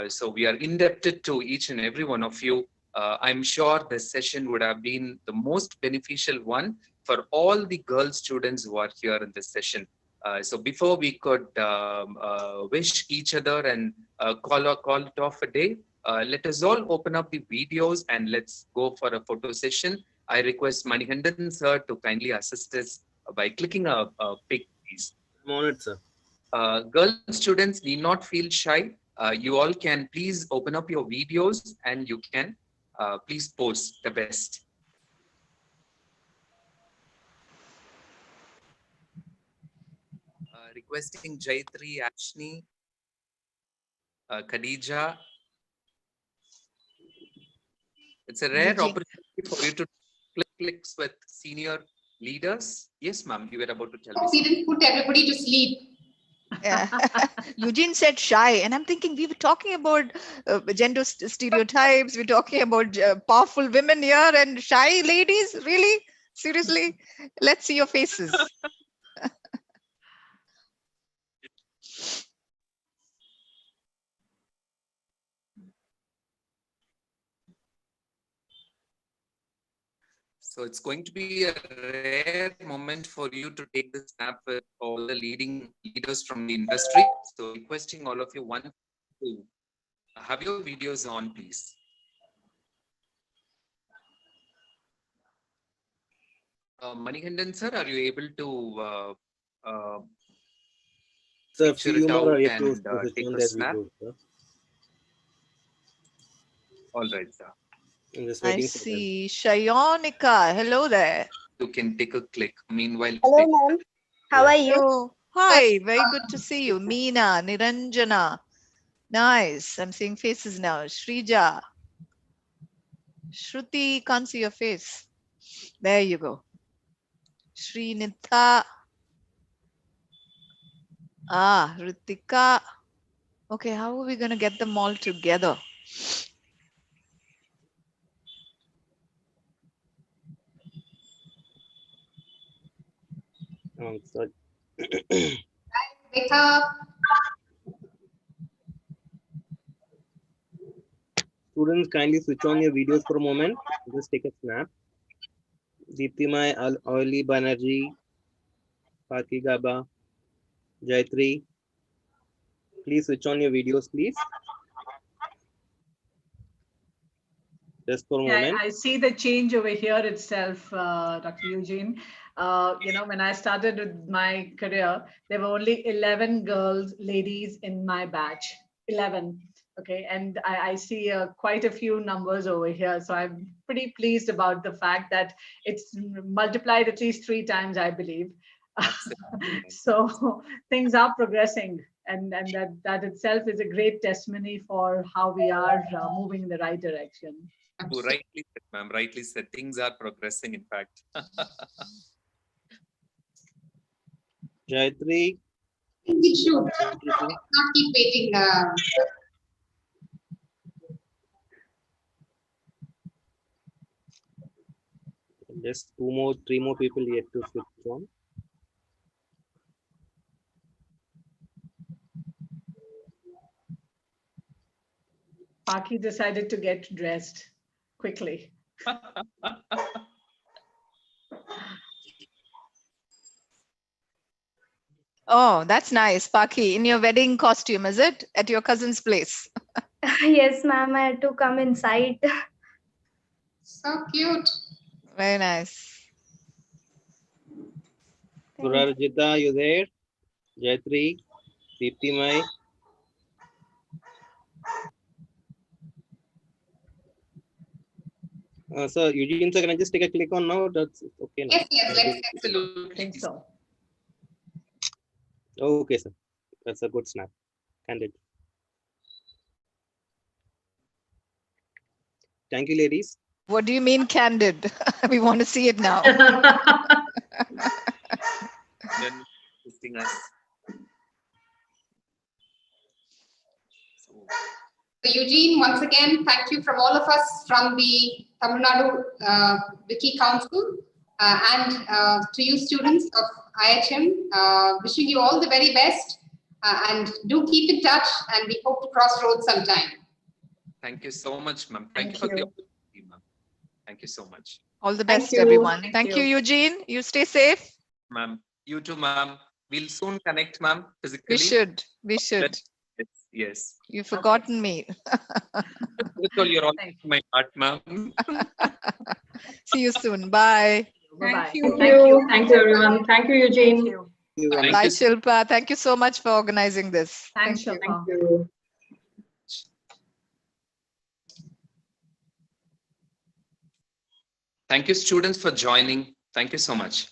So we are indebted to each and every one of you. I'm sure this session would have been the most beneficial one for all the girl students who are here in this session. So before we could wish each other and call it off a day, let us all open up the videos and let's go for a photo session. I request Manikandan sir to kindly assist us by clicking a pic, please. I'm on it, sir. Girl students need not feel shy. You all can please open up your videos and you can please post the best. Requesting Jaitri, Ashni, Khadija. It's a rare opportunity for you to clicks with senior leaders. Yes, ma'am, you were about to tell me. We didn't put everybody to sleep. Yeah. Eugene said shy, and I'm thinking we were talking about gender stereotypes. We're talking about powerful women here, and shy ladies. Really, seriously, let's see your faces. So it's going to be a rare moment for you to take the snap with all the leading leaders from the industry. So requesting all of you to have your videos on, please. Manikandan sir, are you able to Sir, picture few it more out are yet to and take position a their snap? videos, sir. All right, sir. I'm just I waiting for them. see Shayonika. Hello there. You can take a click. Meanwhile, Hello, ma'am. How are you? Oh, hi. Very good to see you. Meena, Niranjana. Nice. I'm seeing faces now. Shrija. Shruti, can't see your face. There you go. Srinitha. Ah, Ritika. Okay, how are we going to get them all together? Sorry. Wake up. Students, kindly switch on your videos for a moment. Just take a snap. Deeptimai, Oily Banerjee, Paki Gaba, Jayatri. Please switch on your videos, please. Just for a moment. I see the change over here itself, Dr. Eugene. When I started with my career, there were only 11 girls, ladies in my batch, 11. Okay, and I see quite a few numbers over here. So I'm pretty pleased about the fact that it's multiplied at least 3 times, I believe. So things are progressing and that itself is a great testimony for how we are moving in the right direction. Oh, rightly said, ma'am. Rightly said. Things are progressing, in fact. Jayatri. We should not keep waiting. Just three more people yet to switch on. Paki decided to get dressed quickly. Oh, that's nice, Paki. In your wedding costume, is it? At your cousin's place? Yes, ma'am. I had to come inside. So cute. Very nice. Surarjita, you there? Jayatri, Deepti Mai. So Eugene, sir, can I just take a click on now? That's okay now. Yes, let's Absolutely. I think so. Okay, sir. That's a good snap. Candid. Thank you, ladies. What do you mean candid? We want to see it now. Then assisting us. So Eugene, once again, thank you from all of us from the Tamil Nadu Wiki Council and to you students of IHM, wishing you all the very best and do keep in touch and we hope to cross roads sometime. Thank you so much, ma'am. Thank you for the opportunity, ma'am. Thank you so much. All the best, everyone. Thank you, Eugene. You stay safe. Ma'am, you too, ma'am. We'll soon connect, ma'am, physically. We should. We should. Yes. You've forgotten me. You're all in my heart, ma'am. See you soon. Bye. Thank you. Thank you, everyone. Thank you, Eugene. Bye, Shilpa. Thank you so much for organizing this. Thanks, Shilpa. Thank you. Thank you, students, for joining. Thank you so much.